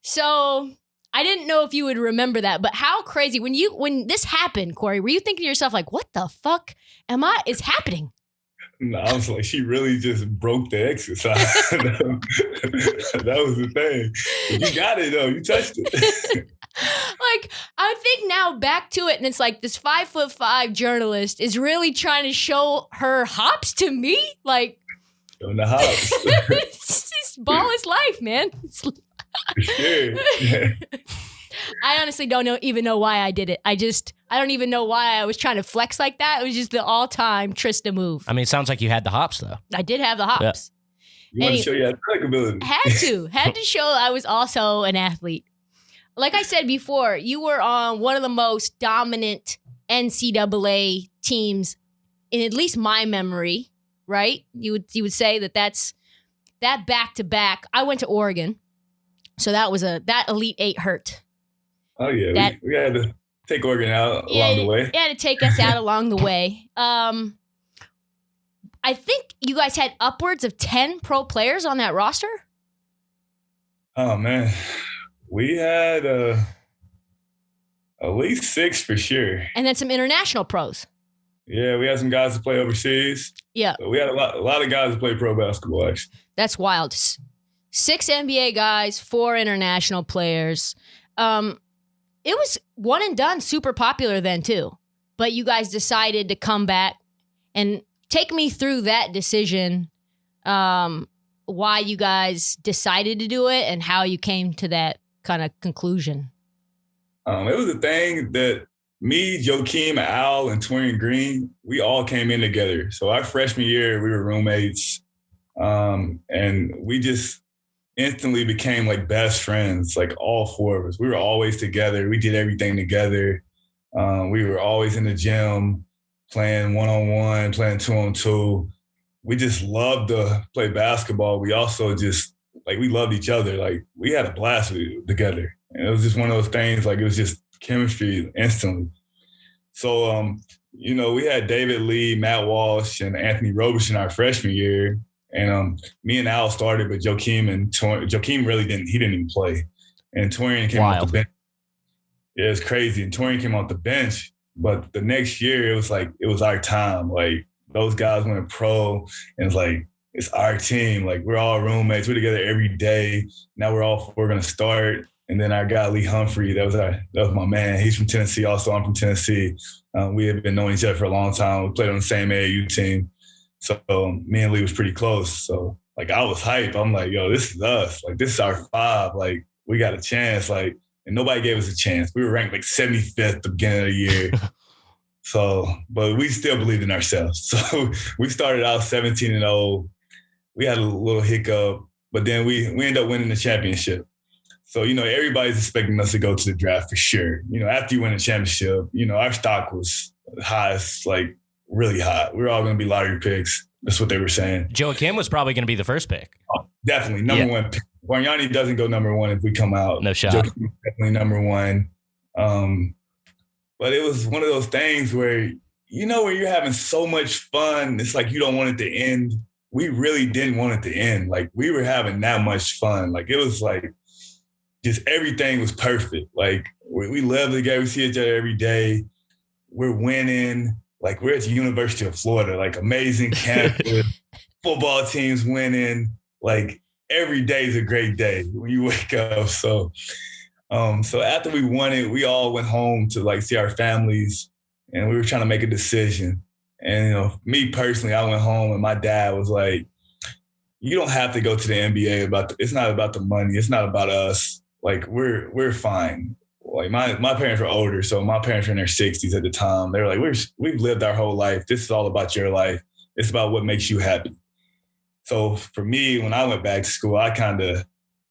So I didn't know if you would remember that, but how crazy when this happened, Corey, were you thinking to yourself like, what the fuck is happening?
No, I was like, she really just broke the exercise. That was the thing. You got it though. You touched it.
Like, I think now back to it, and it's like this 5'5" journalist is really trying to show her hops to me. Like,
on the hops.
It's just ball is life, man.
Sure.
I honestly don't even know why I did it. I I don't even know why I was trying to flex like that. It was just the all-time Trysta move.
I mean, it sounds like you had the hops, though.
I did have the hops.
You want to show your athletic ability.
Had to show I was also an athlete. Like I said before, you were on one of the most dominant NCAA teams in at least my memory, right? You would say that's that back-to-back. I went to Oregon, so that Elite Eight hurt.
Oh, yeah. We had to take Oregon out along the way.
You had to take us out along the way. I think you guys had upwards of 10 pro players on that roster.
Oh, man. We had at least 6 for sure.
And then some international pros.
Yeah, we had some guys to play overseas.
Yeah.
So we had a lot of guys to play pro basketball, actually.
That's wild. 6 NBA guys, 4 international players. It was one and done, super popular then too. But you guys decided to come back and take me through that decision, why you guys decided to do it and how you came to that kind of conclusion.
It was a thing that me, Joakim, Al, and Torian Green, we all came in together. So our freshman year, we were roommates, and we just instantly became like best friends, like all 4 of us. We were always together. We did everything together. We were always in the gym, playing 1-on-1, playing 2-on-2. We just loved to play basketball. We also just, like, we loved each other. Like, we had a blast together. And it was just one of those things, like, it was just chemistry instantly. So, we had David Lee, Matt Walsh, and Anthony Robichon our freshman year. And me and Al started, but Joakim really didn't even play. And Torian came off the bench. Yeah, it's crazy. And Torian came off the bench. But the next year, it was our time. Like, those guys went pro, and it's like, it's our team. Like, we're all roommates. We're together every day. Now we're all 4 going to start. And then our guy, Lee Humphrey, that was my man. He's from Tennessee also. I'm from Tennessee. We have been knowing each other for a long time. We played on the same AAU team. So me and Lee was pretty close. So, like, I was hyped. I'm like, yo, this is us. Like, this is our 5. Like, we got a chance. Like, and nobody gave us a chance. We were ranked like 75th at the beginning of the year. So, but we still believed in ourselves. So we started out 17-0. We had a little hiccup, but then we ended up winning the championship. So, everybody's expecting us to go to the draft for sure. After you win a championship, our stock was high, like really high. We were all going to be lottery picks. That's what they were saying.
Joakim was probably going to be the first pick.
Oh, definitely. Number 1 pick. Bargnani doesn't go number 1 if we come out.
No shot.
Joakim definitely number 1. But it was one of those things where, when you're having so much fun, it's like you don't want it to end. We really didn't want it to end. Like, we were having that much fun. Like, it was like, just everything was perfect. Like, we live together. We see each other every day. We're winning. Like, we're at the University of Florida, like, amazing campus, football teams winning. Like, every day is a great day when you wake up. So after we won it, we all went home to, like, see our families, and we were trying to make a decision. And, me personally, I went home, and my dad was like, you don't have to go to the NBA. It's not about the money. It's not about us. Like, we're fine. Like, my parents were older, so my parents were in their 60s at the time. They were like, we've lived our whole life. This is all about your life. It's about what makes you happy. So for me, when I went back to school, I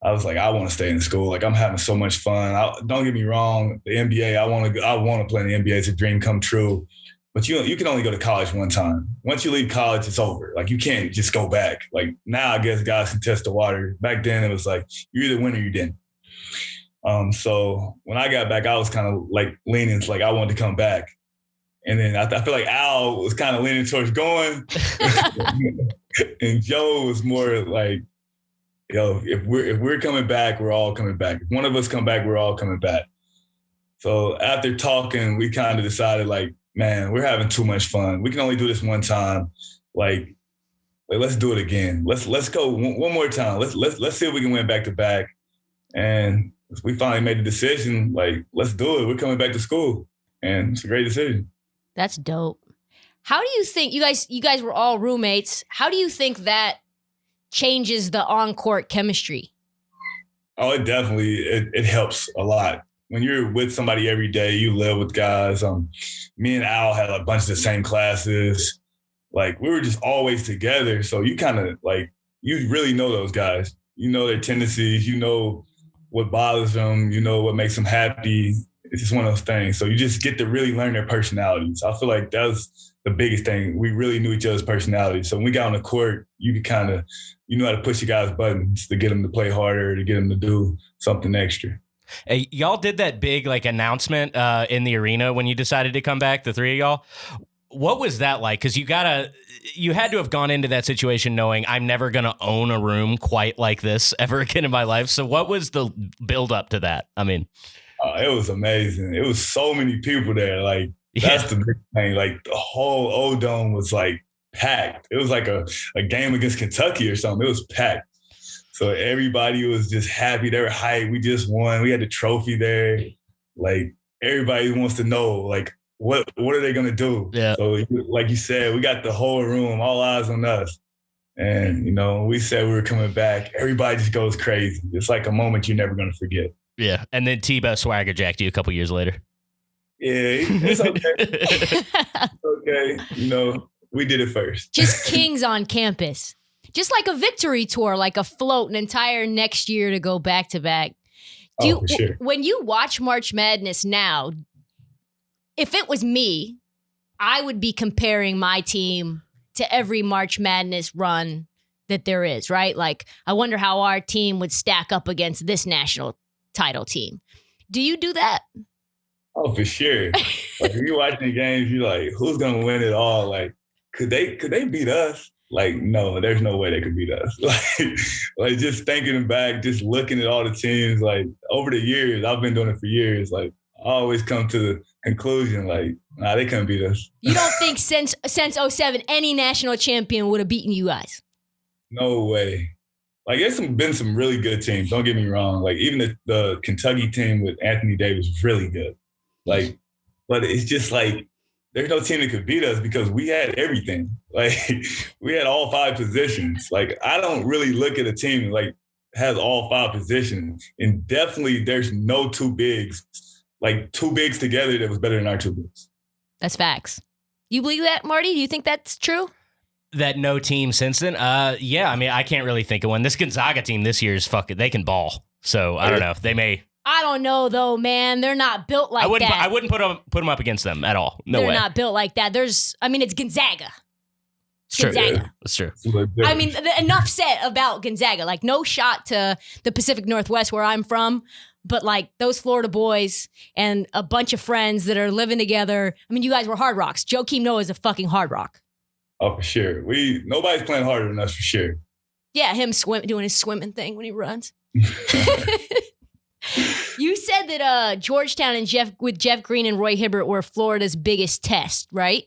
was like, I want to stay in school. Like, I'm having so much fun. Don't get me wrong. The NBA, I want to play in the NBA. It's a dream come true. But you can only go to college one time. Once you leave college, it's over. Like, you can't just go back. Like, now I guess guys can test the water. Back then, it was like, you either win or you didn't. So when I got back, I was kind of like leaning, like, I wanted to come back. And then I feel like Al was kind of leaning towards going. And Joe was more like, yo, if we're coming back, we're all coming back. If one of us come back, we're all coming back. So after talking, we kind of decided, like, man, we're having too much fun. We can only do this one time. Like let's do it again. Let's go one more time. Let's see if we can win back to back. And we finally made the decision, like, let's do it. We're coming back to school. And it's a great decision.
That's dope. How do you think, you guys were all roommates, how do you think that changes the on-court chemistry?
Oh, it definitely, it helps a lot. when you're with somebody every day, you live with guys. Me and Al had a bunch of the same classes. Like, we were just always together. So you kind of, like, you really know those guys. You know their tendencies. You know what bothers them. You know what makes them happy. It's just one of those things. So you just get to really learn their personalities. I feel like that was the biggest thing. We really knew each other's personalities. So when we got on the court, you could kind of, you know how to push your guys' buttons to get them to play harder, to get them to do something extra.
Hey, y'all did that big like announcement in the arena when you decided to come back, the three of y'all. What was that like? Because you had to have gone into that situation knowing I'm never going to own a room quite like this ever again in my life. So what was the build up to that? I mean,
it was amazing. It was so many people there. Like, that's the big thing. Like, the whole O-Dome was like packed. It was like a game against Kentucky or something. It was packed. So everybody was just happy. They were hyped. We just won. We had the trophy there. Like, everybody wants to know, like, what are they going to do?
Yeah.
So, like you said, we got the whole room, all eyes on us. And, you know, we said we were coming back. Everybody just goes crazy. It's like a moment you're never going to forget.
Yeah. And then Tebow swagger jacked you a couple years later.
Yeah, it's okay. It's okay. You know, we did it first.
Just kings on campus. Just like a victory tour, like a float an entire next year to go back to back.
For sure.
When you watch March Madness now, if it was me, I would be comparing my team to every March Madness run that there is, right? Like, I wonder how our team would stack up against this national title team. Do you do that?
Oh, for sure. Like, if you're watching the games, you're like, who's gonna win it all? Like, could they beat us? Like, no, there's no way they could beat us. Like just thinking back, just looking at all the teams, like over the years, I've been doing it for years. Like, I always come to the conclusion, like, nah, they couldn't beat us.
You don't think since 07, any national champion would have beaten you guys?
No way. Like, there's been some really good teams. Don't get me wrong. Like, even the Kentucky team with Anthony Davis was really good. Like, but it's just like, there's no team that could beat us because we had everything. Like, we had all 5 positions. Like, I don't really look at a team that, like, has all 5 positions. And definitely there's no 2 bigs, like 2 bigs together that was better than our 2 bigs.
That's facts. You believe that, Marty? Do you think that's true?
That no team since then? Yeah, I mean, I can't really think of one. This Gonzaga team this year is they can ball. So, I don't know. They may...
I don't know, though, man. They're not built like that.
I wouldn't put them up against them at all. No way.
They're not built like that. It's Gonzaga.
It's true.
Gonzaga.
It's true.
I mean, enough said about Gonzaga. Like, no shot to the Pacific Northwest where I'm from, but like those Florida boys and a bunch of friends that are living together. I mean, you guys were Hard Rocks. Joakim Noah is a fucking Hard Rock.
Oh, for sure. Nobody's playing harder than us, for sure.
Yeah, him doing his swimming thing when he runs. You said that Georgetown and Jeff Green and Roy Hibbert were Florida's biggest test, right?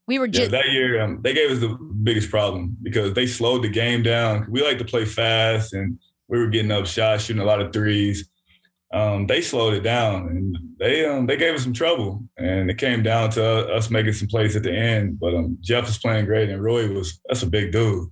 We were just
that year. They gave us the biggest problem because they slowed the game down. We like to play fast, and we were getting up shots, shooting a lot of threes. They slowed it down, and they gave us some trouble. And it came down to us making some plays at the end. But Jeff was playing great, and Roy that's a big dude.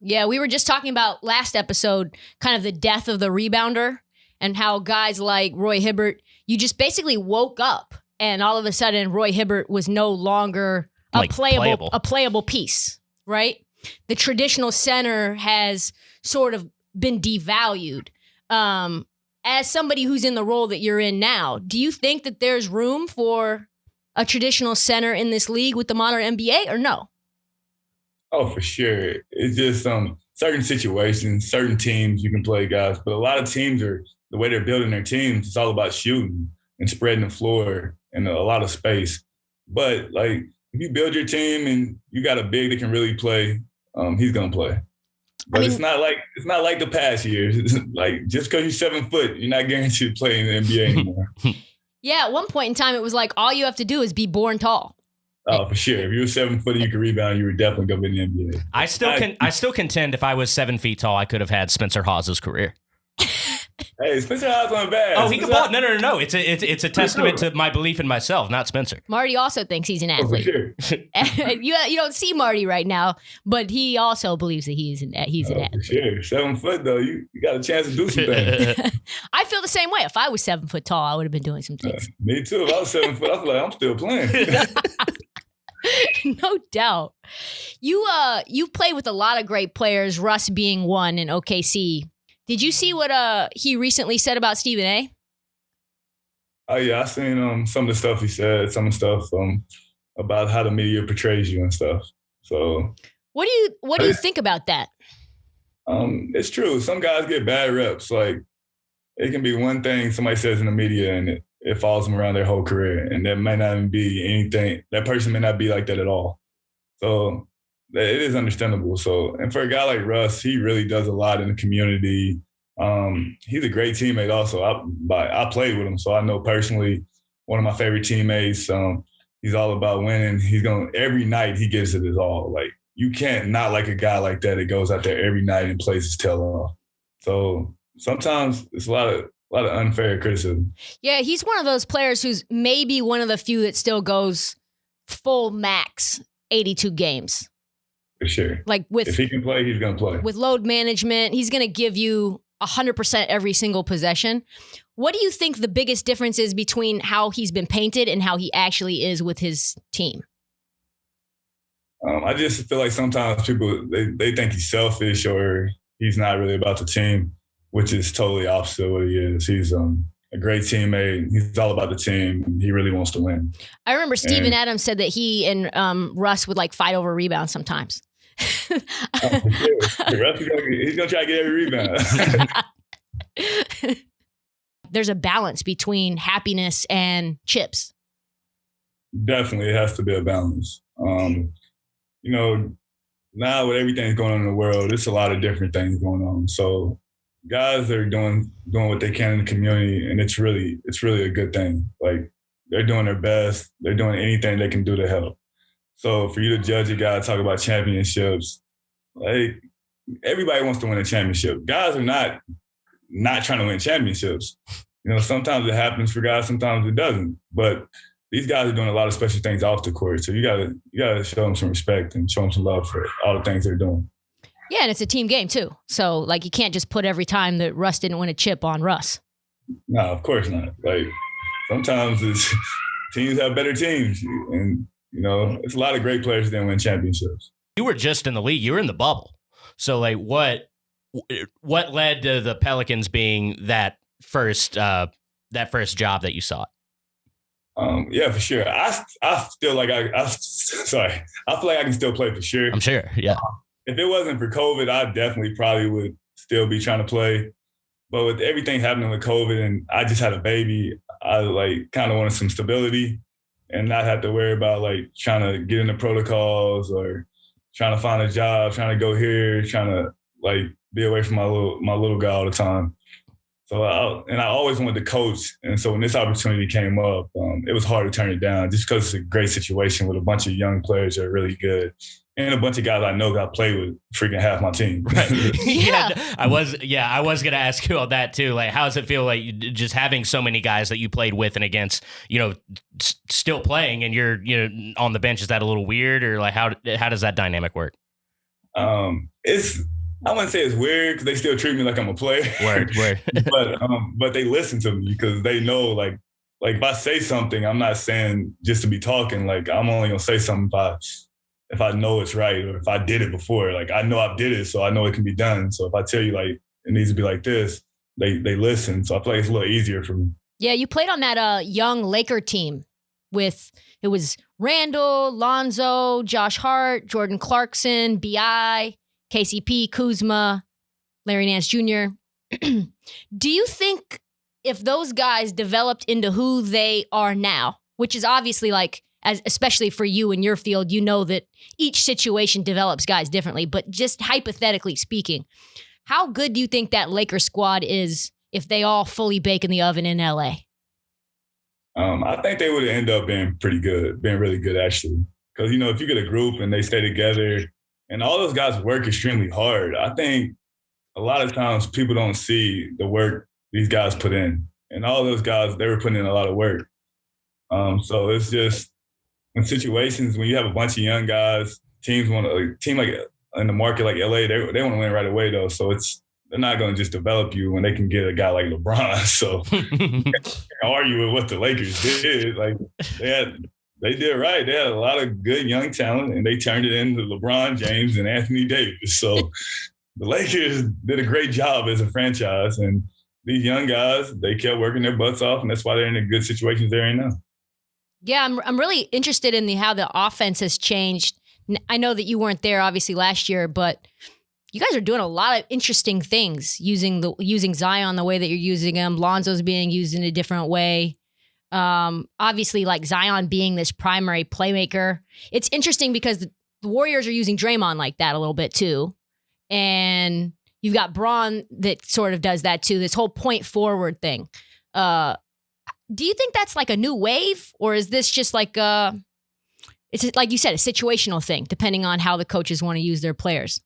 Yeah, we were just talking about last episode, kind of the death of the rebounder. And how guys like Roy Hibbert, you just basically woke up and all of a sudden Roy Hibbert was no longer a playable piece, right? The traditional center has sort of been devalued. As somebody who's in the role that you're in now, do you think that there's room for a traditional center in this league with the modern NBA or no?
Oh, for sure. It's just certain situations, certain teams you can play guys, but a lot of teams the way they're building their teams, it's all about shooting and spreading the floor and a lot of space. But like, if you build your team and you got a big that can really play, he's gonna play. But it's not like the past years. Like, just because you're 7 foot, you're not guaranteed to play in the NBA anymore.
Yeah, at one point in time, it was like all you have to do is be born tall.
Oh, for sure. If you were 7 foot and you could rebound, you were definitely gonna be in the NBA.
I still contend if I was 7 feet tall, I could have had Spencer Hawes's career.
Hey, Spencer Howard's on bad.
Oh, he can ball. No. It's a testament to my belief in myself, not Spencer.
Marty also thinks he's an
Oh, for
athlete.
sure.
You don't see Marty right now, but he also believes that he's an athlete.
For sure. 7 foot though, you got a chance to do some things.
I feel the same way. If I was 7 foot tall, I would have been doing some things.
Me too. If I was 7 foot, I feel like I'm still playing.
No doubt. You played with a lot of great players, Russ being one in OKC. Did you see what he recently said about Stephen A?
Oh yeah, I seen some of the stuff he said, some of the stuff about how the media portrays you and stuff. So
what do you think about that?
It's true. Some guys get bad reps. Like it can be one thing somebody says in the media and it follows them around their whole career. And that may not even be anything. That person may not be like that at all. So it is understandable. So, and for a guy like Russ, he really does a lot in the community. He's a great teammate also. I played with him, so I know personally one of my favorite teammates. He's all about winning. Every night he gives it his all. Like you can't not like a guy like that goes out there every night and plays his tail off. So sometimes it's a lot of unfair criticism.
Yeah, he's one of those players who's maybe one of the few that still goes full max 82 games.
For sure.
Like
if he can play, he's going to play.
With load management, he's going to give you 100% every single possession. What do you think the biggest difference is between how he's been painted and how he actually is with his team?
I just feel like sometimes people, they think he's selfish or he's not really about the team, which is totally opposite of what he is. He's a great teammate. He's all about the team. He really wants to win.
I remember Steven Adams said that he and Russ would like fight over rebounds sometimes.
Russ, he's going to try to get every rebound.
There's a balance between happiness and chips.
Definitely, it has to be a balance. Now with everything going on in the world, there's a lot of different things going on. So guys are doing what they can in the community, and it's really a good thing. Like they're doing their best. They're doing anything they can do to help. So for you to judge a guy, talk about championships, like everybody wants to win a championship. Guys are not trying to win championships. Sometimes it happens for guys, sometimes it doesn't. But these guys are doing a lot of special things off the court. So you gotta show them some respect and show them some love for all the things they're doing.
Yeah, and it's a team game too. So like you can't just put every time that Russ didn't win a chip on Russ.
No, of course not. Like sometimes teams have better teams, and it's a lot of great players that win championships.
You were just in the league. You were in the bubble. So like what led to the Pelicans being that first job that you sought?
Yeah, for sure. I feel like I feel like I can still play for sure.
I'm sure. Yeah.
If it wasn't for COVID, I definitely probably would still be trying to play. But with everything happening with COVID and I just had a baby, I kind of wanted some stability and not have to worry about trying to get into protocols or trying to find a job, trying to go here, trying to be away from my little guy all the time. So I always wanted to coach. And so when this opportunity came up, it was hard to turn it down just because it's a great situation with a bunch of young players that are really good. And a bunch of guys I know that I play with freaking half my team.
Right. I was going to ask you all that too. Like, how does it feel like just having so many guys that you played with and against, still playing and you're, on the bench? Is that a little weird or how does that dynamic work?
I wouldn't say it's weird because they still treat me like I'm a player.
Word.
but they listen to me because they know if I say something, I'm not saying just to be talking. I'm only gonna say something if I know it's right or if I did it before. I know I've did it, so I know it can be done. So if I tell you it needs to be like this, they listen. So I feel like it's a little easier for me. Yeah,
you played on that young Laker team it was Randall, Lonzo, Josh Hart, Jordan Clarkson, B.I., KCP, Kuzma, Larry Nance Jr. Do you think if those guys developed into who they are now, which is obviously especially for you in your field, that each situation develops guys differently, but just hypothetically speaking, how good do you think that Laker squad is if they all fully bake in the oven in LA?
I think they would end up being pretty good, being really good actually. Because, if you get a group and they stay together, and all those guys work extremely hard. I think a lot of times people don't see the work these guys put in. And all those guys, they were putting in a lot of work. So it's just in situations when you have a bunch of young guys, team like in the market like LA, they want to win right away though. So they're not going to just develop you when they can get a guy like LeBron. So you can't argue with what the Lakers did. Like they did right. They had a lot of good young talent, and they turned it into LeBron James and Anthony Davis. So the Lakers did a great job as a franchise, and these young guys, they kept working their butts off, and that's why they're in the good situations they're in now.
Yeah, I'm really interested in how the offense has changed. I know that you weren't there, obviously, last year, but you guys are doing a lot of interesting things using Zion the way that you're using him. Lonzo's being used in a different way. Obviously, like Zion being this primary playmaker. It's interesting because the Warriors are using Draymond like that a little bit too. And you've got Braun that sort of does that too, this whole point forward thing. Do you think that's like a new wave, or is this just like it's like you said, a situational thing, depending on how the coaches want to use their players?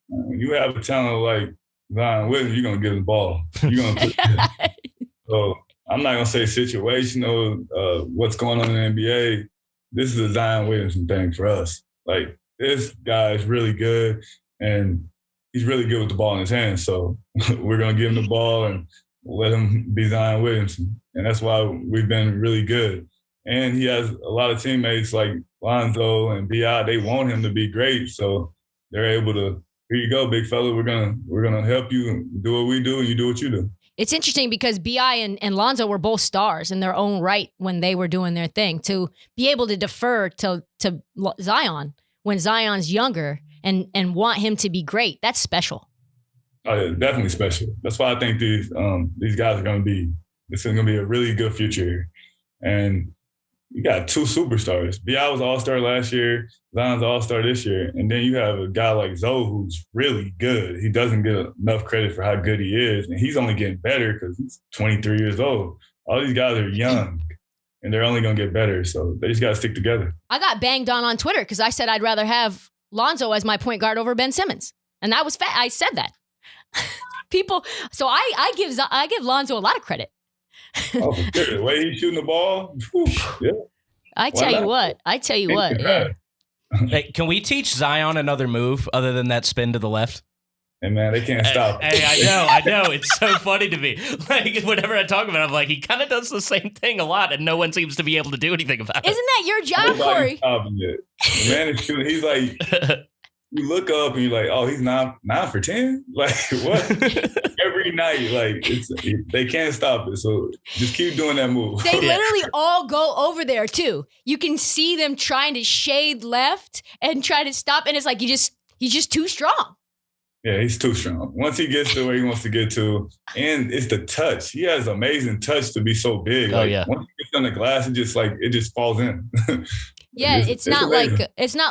When you have a talent like Zion Williams, you're going to give him the ball. You're going to put So I'm not going to say situational, what's going on in the NBA. This is a Zion Williamson thing for us. Like, this guy is really good, and he's really good with the ball in his hands. So we're going to give him the ball and let him be Zion Williamson. And that's why we've been really good. And he has a lot of teammates like Lonzo and B.I. They want him to be great. So they're able to, here you go, big fella. We're gonna help you do what we do, and you do what you do.
It's interesting because B.I. and Lonzo were both stars in their own right when they were doing their thing. To be able to defer to Zion when Zion's younger and want him to be great, that's special.
Oh, yeah, definitely special. That's why I think these guys are going to be. This is going to be a really good future here. And you got two superstars. B.I. was All-Star last year. Zion's All-Star this year. And then you have a guy like Zoe who's really good. He doesn't get enough credit for how good he is. And he's only getting better because he's 23 years old. All these guys are young, and they're only going to get better. So they just got to stick together.
I got banged on Twitter because I said I'd rather have Lonzo as my point guard over Ben Simmons. And that was I said that. People, so I give Lonzo a lot of credit.
Oh, for sure. The way he's shooting the ball, whew, yeah.
I tell you what. Yeah.
Hey, can we teach Zion another move other than that spin to the left?
Hey, man, they can't stop.
Hey, I know. It's so funny to me. Like, whenever I talk about it, I'm like, he kind of does the same thing a lot, and no one seems to be able to do anything about it.
Isn't that your job, Corey?
The man is shooting. He's like, you look up and you're like, oh, he's 9 for 10? Like, what? Every night, like, they can't stop it. So just keep doing that move.
They literally all go over there, too. You can see them trying to shade left and try to stop, and it's like he's just too strong.
Yeah, he's too strong. Once he gets to where he wants to get to, and it's the touch. He has amazing touch to be so big.
Oh, yeah.
Once he gets on the glass, it just falls in.
Yeah, it's not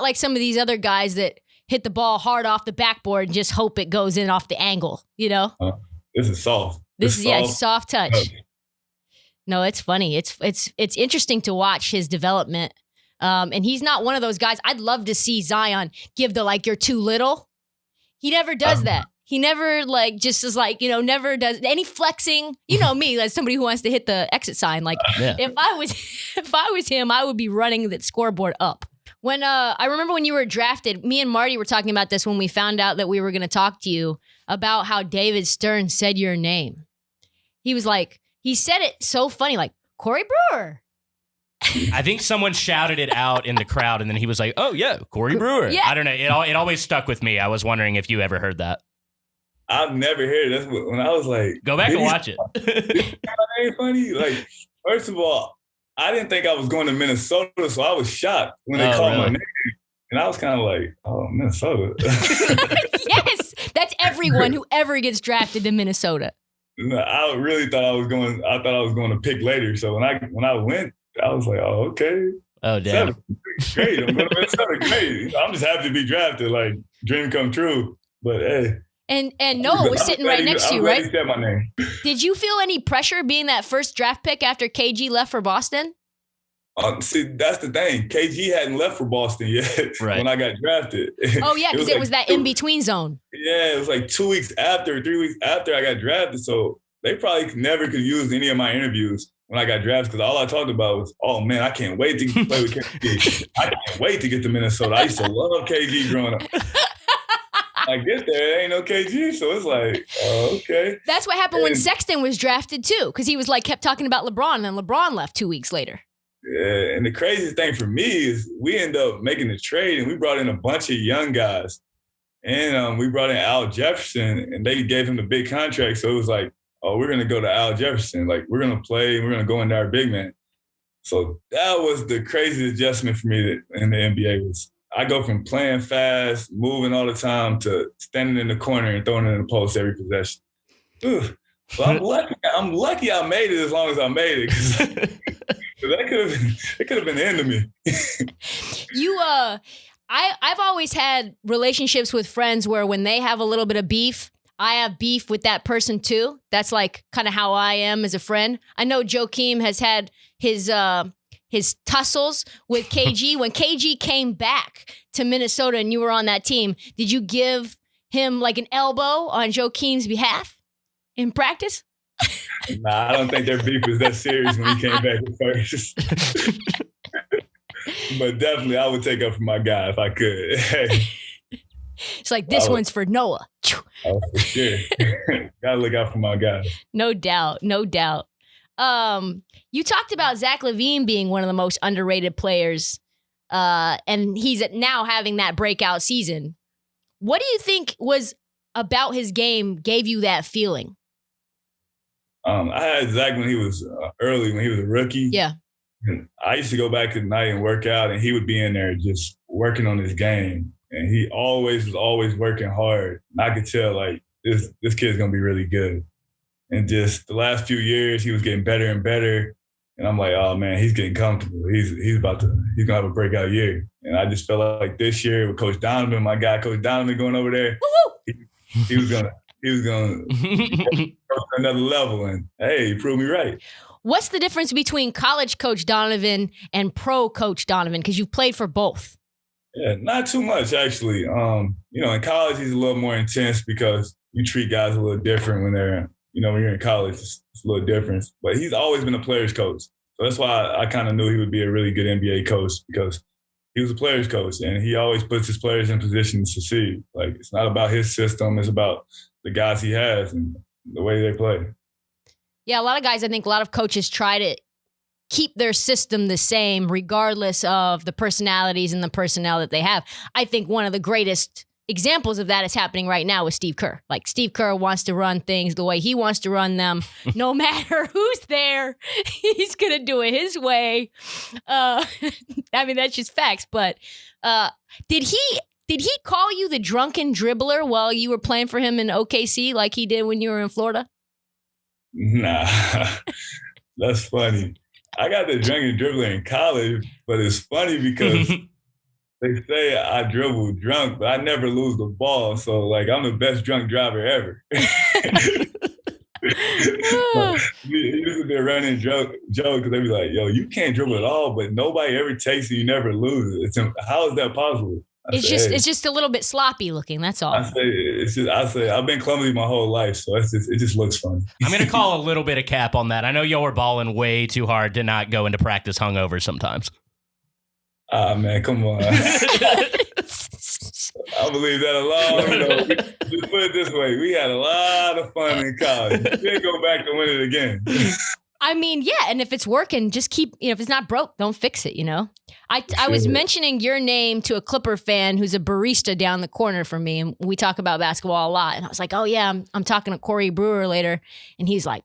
like some of these other guys that hit the ball hard off the backboard and just hope it goes in off the angle, you know?
This is soft.
This is soft touch. No, it's funny. It's interesting to watch his development. And he's not one of those guys. I'd love to see Zion give the, like, you're too little. He never does that. He never, like, just is like, you know, never does any flexing. You know me, like somebody who wants to hit the exit sign. Like, if I was him, I would be running that scoreboard up. When I remember when you were drafted, me and Marty were talking about this when we found out that we were going to talk to you about how David Stern said your name. He was like, he said it so funny, like, Corey Brewer.
I think someone shouted it out in the crowd, and then he was like, oh, yeah, Corey Brewer.
Yeah.
I don't know. It always stuck with me. I was wondering if you ever heard that.
I've never heard it. That's when I was like,
go back and watch it.
Ain't funny. Like, first of all, I didn't think I was going to Minnesota, so I was shocked when they called my name. And I was kind of like, oh, Minnesota.
Yes,
that's everyone who ever gets drafted to Minnesota.
I really thought I was going to pick later. So when I went, I was like, oh, okay.
Oh, damn.
Great. I'm going to Minnesota. Great. I'm just happy to be drafted. Like, dream come true. But hey.
And Noah was sitting right next to you, right?
Said my name.
Did you feel any pressure being that first draft pick after KG left for Boston?
See, that's the thing. KG hadn't left for Boston yet when I got drafted.
Oh, yeah, because it was that in-between zone.
Yeah, it was like 2 weeks after, 3 weeks after I got drafted. So they probably never could use any of my interviews when I got drafted because all I talked about was, oh, man, I can't wait to play with KG. I can't wait to get to Minnesota. I used to love KG growing up. I get there ain't no KG, so it's like, oh, okay.
That's what happened when Sexton was drafted, too, because he was like, kept talking about LeBron, and then LeBron left 2 weeks later.
Yeah, and the craziest thing for me is we ended up making the trade, and we brought in a bunch of young guys. And we brought in Al Jefferson, and they gave him the big contract. So it was like, oh, we're going to go to Al Jefferson. Like, we're going to play, we're going to go into our big man. So that was the crazy adjustment for me in the NBA was I go from playing fast, moving all the time, to standing in the corner and throwing it in the post every possession. Ugh. Well, I'm lucky I made it as long as I made it. That could have been the end of me.
I've always had relationships with friends where when they have a little bit of beef, I have beef with that person too. That's like kind of how I am as a friend. I know Joakim has had his tussles with KG. When KG came back to Minnesota and you were on that team, did you give him like an elbow on Joakim's behalf in practice?
Nah, I don't think their beef was that serious when he came back at first. But definitely I would take up for my guy if I could. Hey.
It's like, this one's for Noah.
Oh, for sure. Gotta look out for my guy.
No doubt. No doubt. You talked about Zach LaVine being one of the most underrated players, and he's now having that breakout season. What do you think was about his game gave you that feeling?
I had Zach when he was early, when he was a rookie.
Yeah.
And I used to go back at night and work out, and he would be in there just working on his game. And he was always working hard. And I could tell, like, this kid's going to be really good. And just the last few years, he was getting better and better. And I'm like, oh, man, he's getting comfortable. He's going to have a breakout year. And I just felt like this year with Coach Donovan, my guy, Coach Donovan going over there, he was going to go to another level. And, hey, he proved me right.
What's the difference between college Coach Donovan and pro Coach Donovan? Because you've played for both.
Yeah, not too much, actually. In college, he's a little more intense because you treat guys a little different when they're, when you're in college, it's a little different. But he's always been a player's coach. So that's why I kind of knew he would be a really good NBA coach because he was a player's coach and he always puts his players in position to succeed. Like, it's not about his system. It's about the guys he has and the way they play.
Yeah, a lot of guys, I think a lot of coaches try to keep their system the same regardless of the personalities and the personnel that they have. I think one of the greatest examples of that is happening right now with Steve Kerr. Like, Steve Kerr wants to run things the way he wants to run them. No matter who's there, he's going to do it his way. I mean, that's just facts. But did he call you the drunken dribbler while you were playing for him in OKC like he did when you were in Florida?
Nah, that's funny. I got the drunken dribbler in college, but it's funny because they say I dribble drunk, but I never lose the ball. So, like, I'm the best drunk driver ever. It used to be a running joke because they'd be like, yo, you can't dribble at all, but nobody ever takes it, you never lose it. How is that possible?
It's just a little bit sloppy looking. That's all.
I say I've been clumsy my whole life, so it just looks funny.
I'm gonna call a little bit of cap on that. I know y'all were balling way too hard to not go into practice hungover sometimes.
Ah, man, come on. I believe that alone. Just put it this way: we had a lot of fun in college. We didn't go back to win it again.
I mean, yeah, and if it's working, just keep, if it's not broke, don't fix it, I was mentioning your name to a Clipper fan who's a barista down the corner from me, and we talk about basketball a lot, and I was like, oh yeah, I'm talking to Corey Brewer later, and he's like,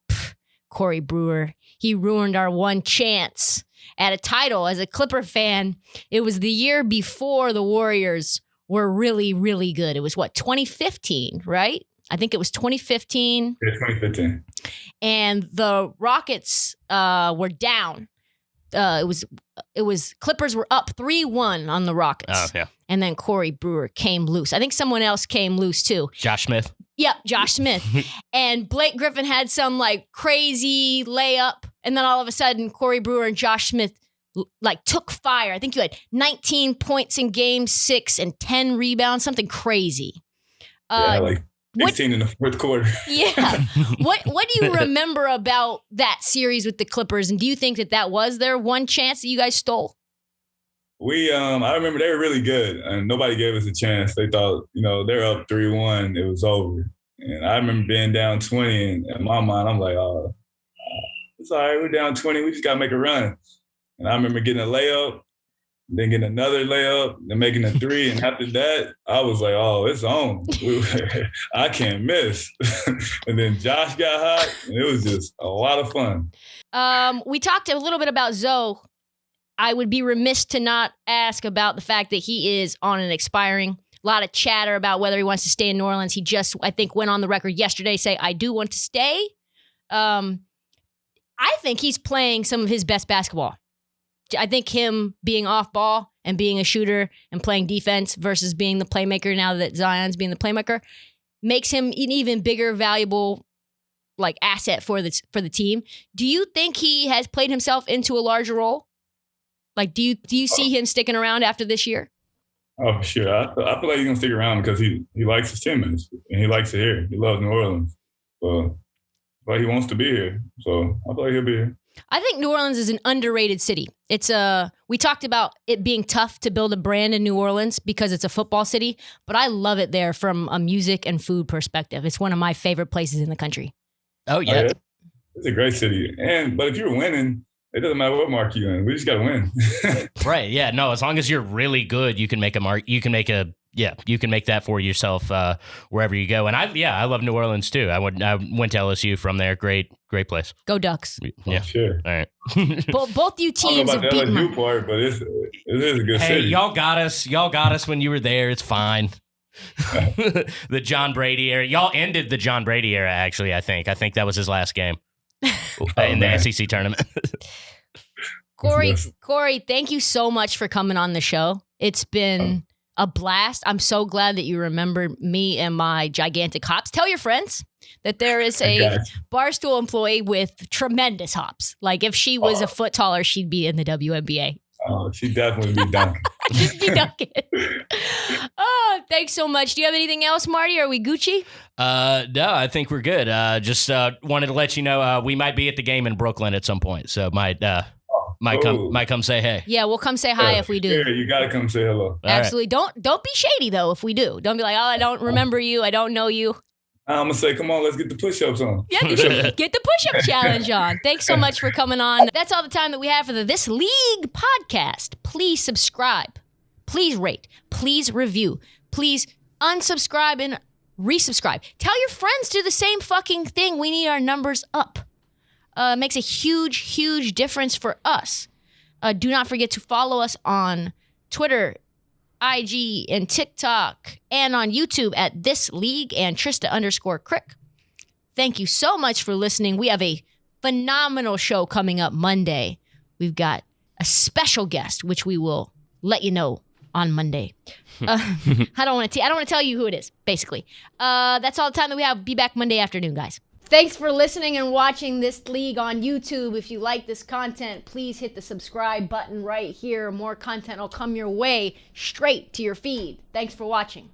Corey Brewer, he ruined our one chance at a title as a Clipper fan. It was the year before the Warriors were really, really good. It was 2015, right? I think it was 2015.
Yeah, 2015.
And the Rockets were down. It was Clippers were up 3-1 on the Rockets.
Oh, yeah.
And then Corey Brewer came loose. I think someone else came loose too.
Josh Smith.
Yep, Josh Smith. And Blake Griffin had some like crazy layup. And then all of a sudden, Corey Brewer and Josh Smith like took fire. I think you had 19 points in game 6 and 10 rebounds, something crazy.
Yeah, like 16 in the fourth quarter.
Yeah. What do you remember about that series with the Clippers? And do you think that was their one chance that you guys stole?
I remember they were really good, and nobody gave us a chance. They thought, they're up 3-1, it was over. And I remember being down 20, and in my mind, I'm like, oh, it's all right, we're down 20, we just got to make a run. And I remember getting a layup, then getting another layup, then making a 3. And after that, I was like, oh, it's on. I can't miss. And then Josh got hot, and it was just a lot of fun.
We talked a little bit about Zoe. I would be remiss to not ask about the fact that he is on an expiring. A lot of chatter about whether he wants to stay in New Orleans. He just, I think, went on the record yesterday say, I do want to stay. I think he's playing some of his best basketball. I think him being off ball and being a shooter and playing defense versus being the playmaker now that Zion's being the playmaker makes him an even bigger, valuable asset for the team. Do you think he has played himself into a larger role? Do you see him sticking around after this year?
Oh, sure. I feel like he's going to stick around because he likes his teammates and he likes it here. He loves New Orleans. So, but he wants to be here. So I feel like he'll be here.
I think New Orleans is an underrated city. We talked about it being tough to build a brand in New Orleans because it's a football city, but I love it there from a music and food perspective. It's one of my favorite places in the country.
Oh, yeah.
It's a great city. But if you're winning, it doesn't matter what mark you're in. We just got to win.
Right. Yeah. No, as long as you're really good, you can make a mark. You can make that for yourself wherever you go. And I love New Orleans too. I went to LSU from there. Great place.
Go Ducks.
Yeah. Sure.
All right.
Both you teams have beaten
the LSU part, but it is a good city.
Hey, y'all got us when you were there. It's fine. The John Brady era. Y'all ended the John Brady era, actually, I think. I think that was his last game in the SEC tournament.
Corey, thank you so much for coming on the show. It's been a blast. I'm so glad that you remembered me and my gigantic hops. Tell your friends that there is a Barstool employee with tremendous hops. If she was a foot taller, she'd be in the WNBA.
Oh, she'd definitely be dunking.
Just be dunking. Oh, thanks so much. Do you have anything else, Marty? Are we Gucci?
No, I think we're good. Just wanted to let you know we might be at the game in Brooklyn at some point, so might come say hey.
Yeah, we'll come say hi if we do.
Yeah, you gotta come say hello.
Absolutely. Right. Don't be shady though if we do. Don't be like, oh, I don't remember you. I don't know you.
I'm gonna say, come on, let's get the push-ups on.
Yeah, get the push-up challenge on. Thanks so much for coming on. That's all the time that we have for the This League podcast. Please subscribe. Please rate. Please review. Please unsubscribe and resubscribe. Tell your friends to do the same fucking thing. We need our numbers up. Makes a huge, huge difference for us. Do not forget to follow us on Twitter, IG, and TikTok, and on YouTube at This League and Trysta_Krick. Thank you so much for listening. We have a phenomenal show coming up Monday. We've got a special guest, which we will let you know on Monday. I don't want to tell you who it is, basically. That's all the time that we have. Be back Monday afternoon, guys. Thanks for listening and watching This League on YouTube. If you like this content, please hit the subscribe button right here. More content will come your way straight to your feed. Thanks for watching.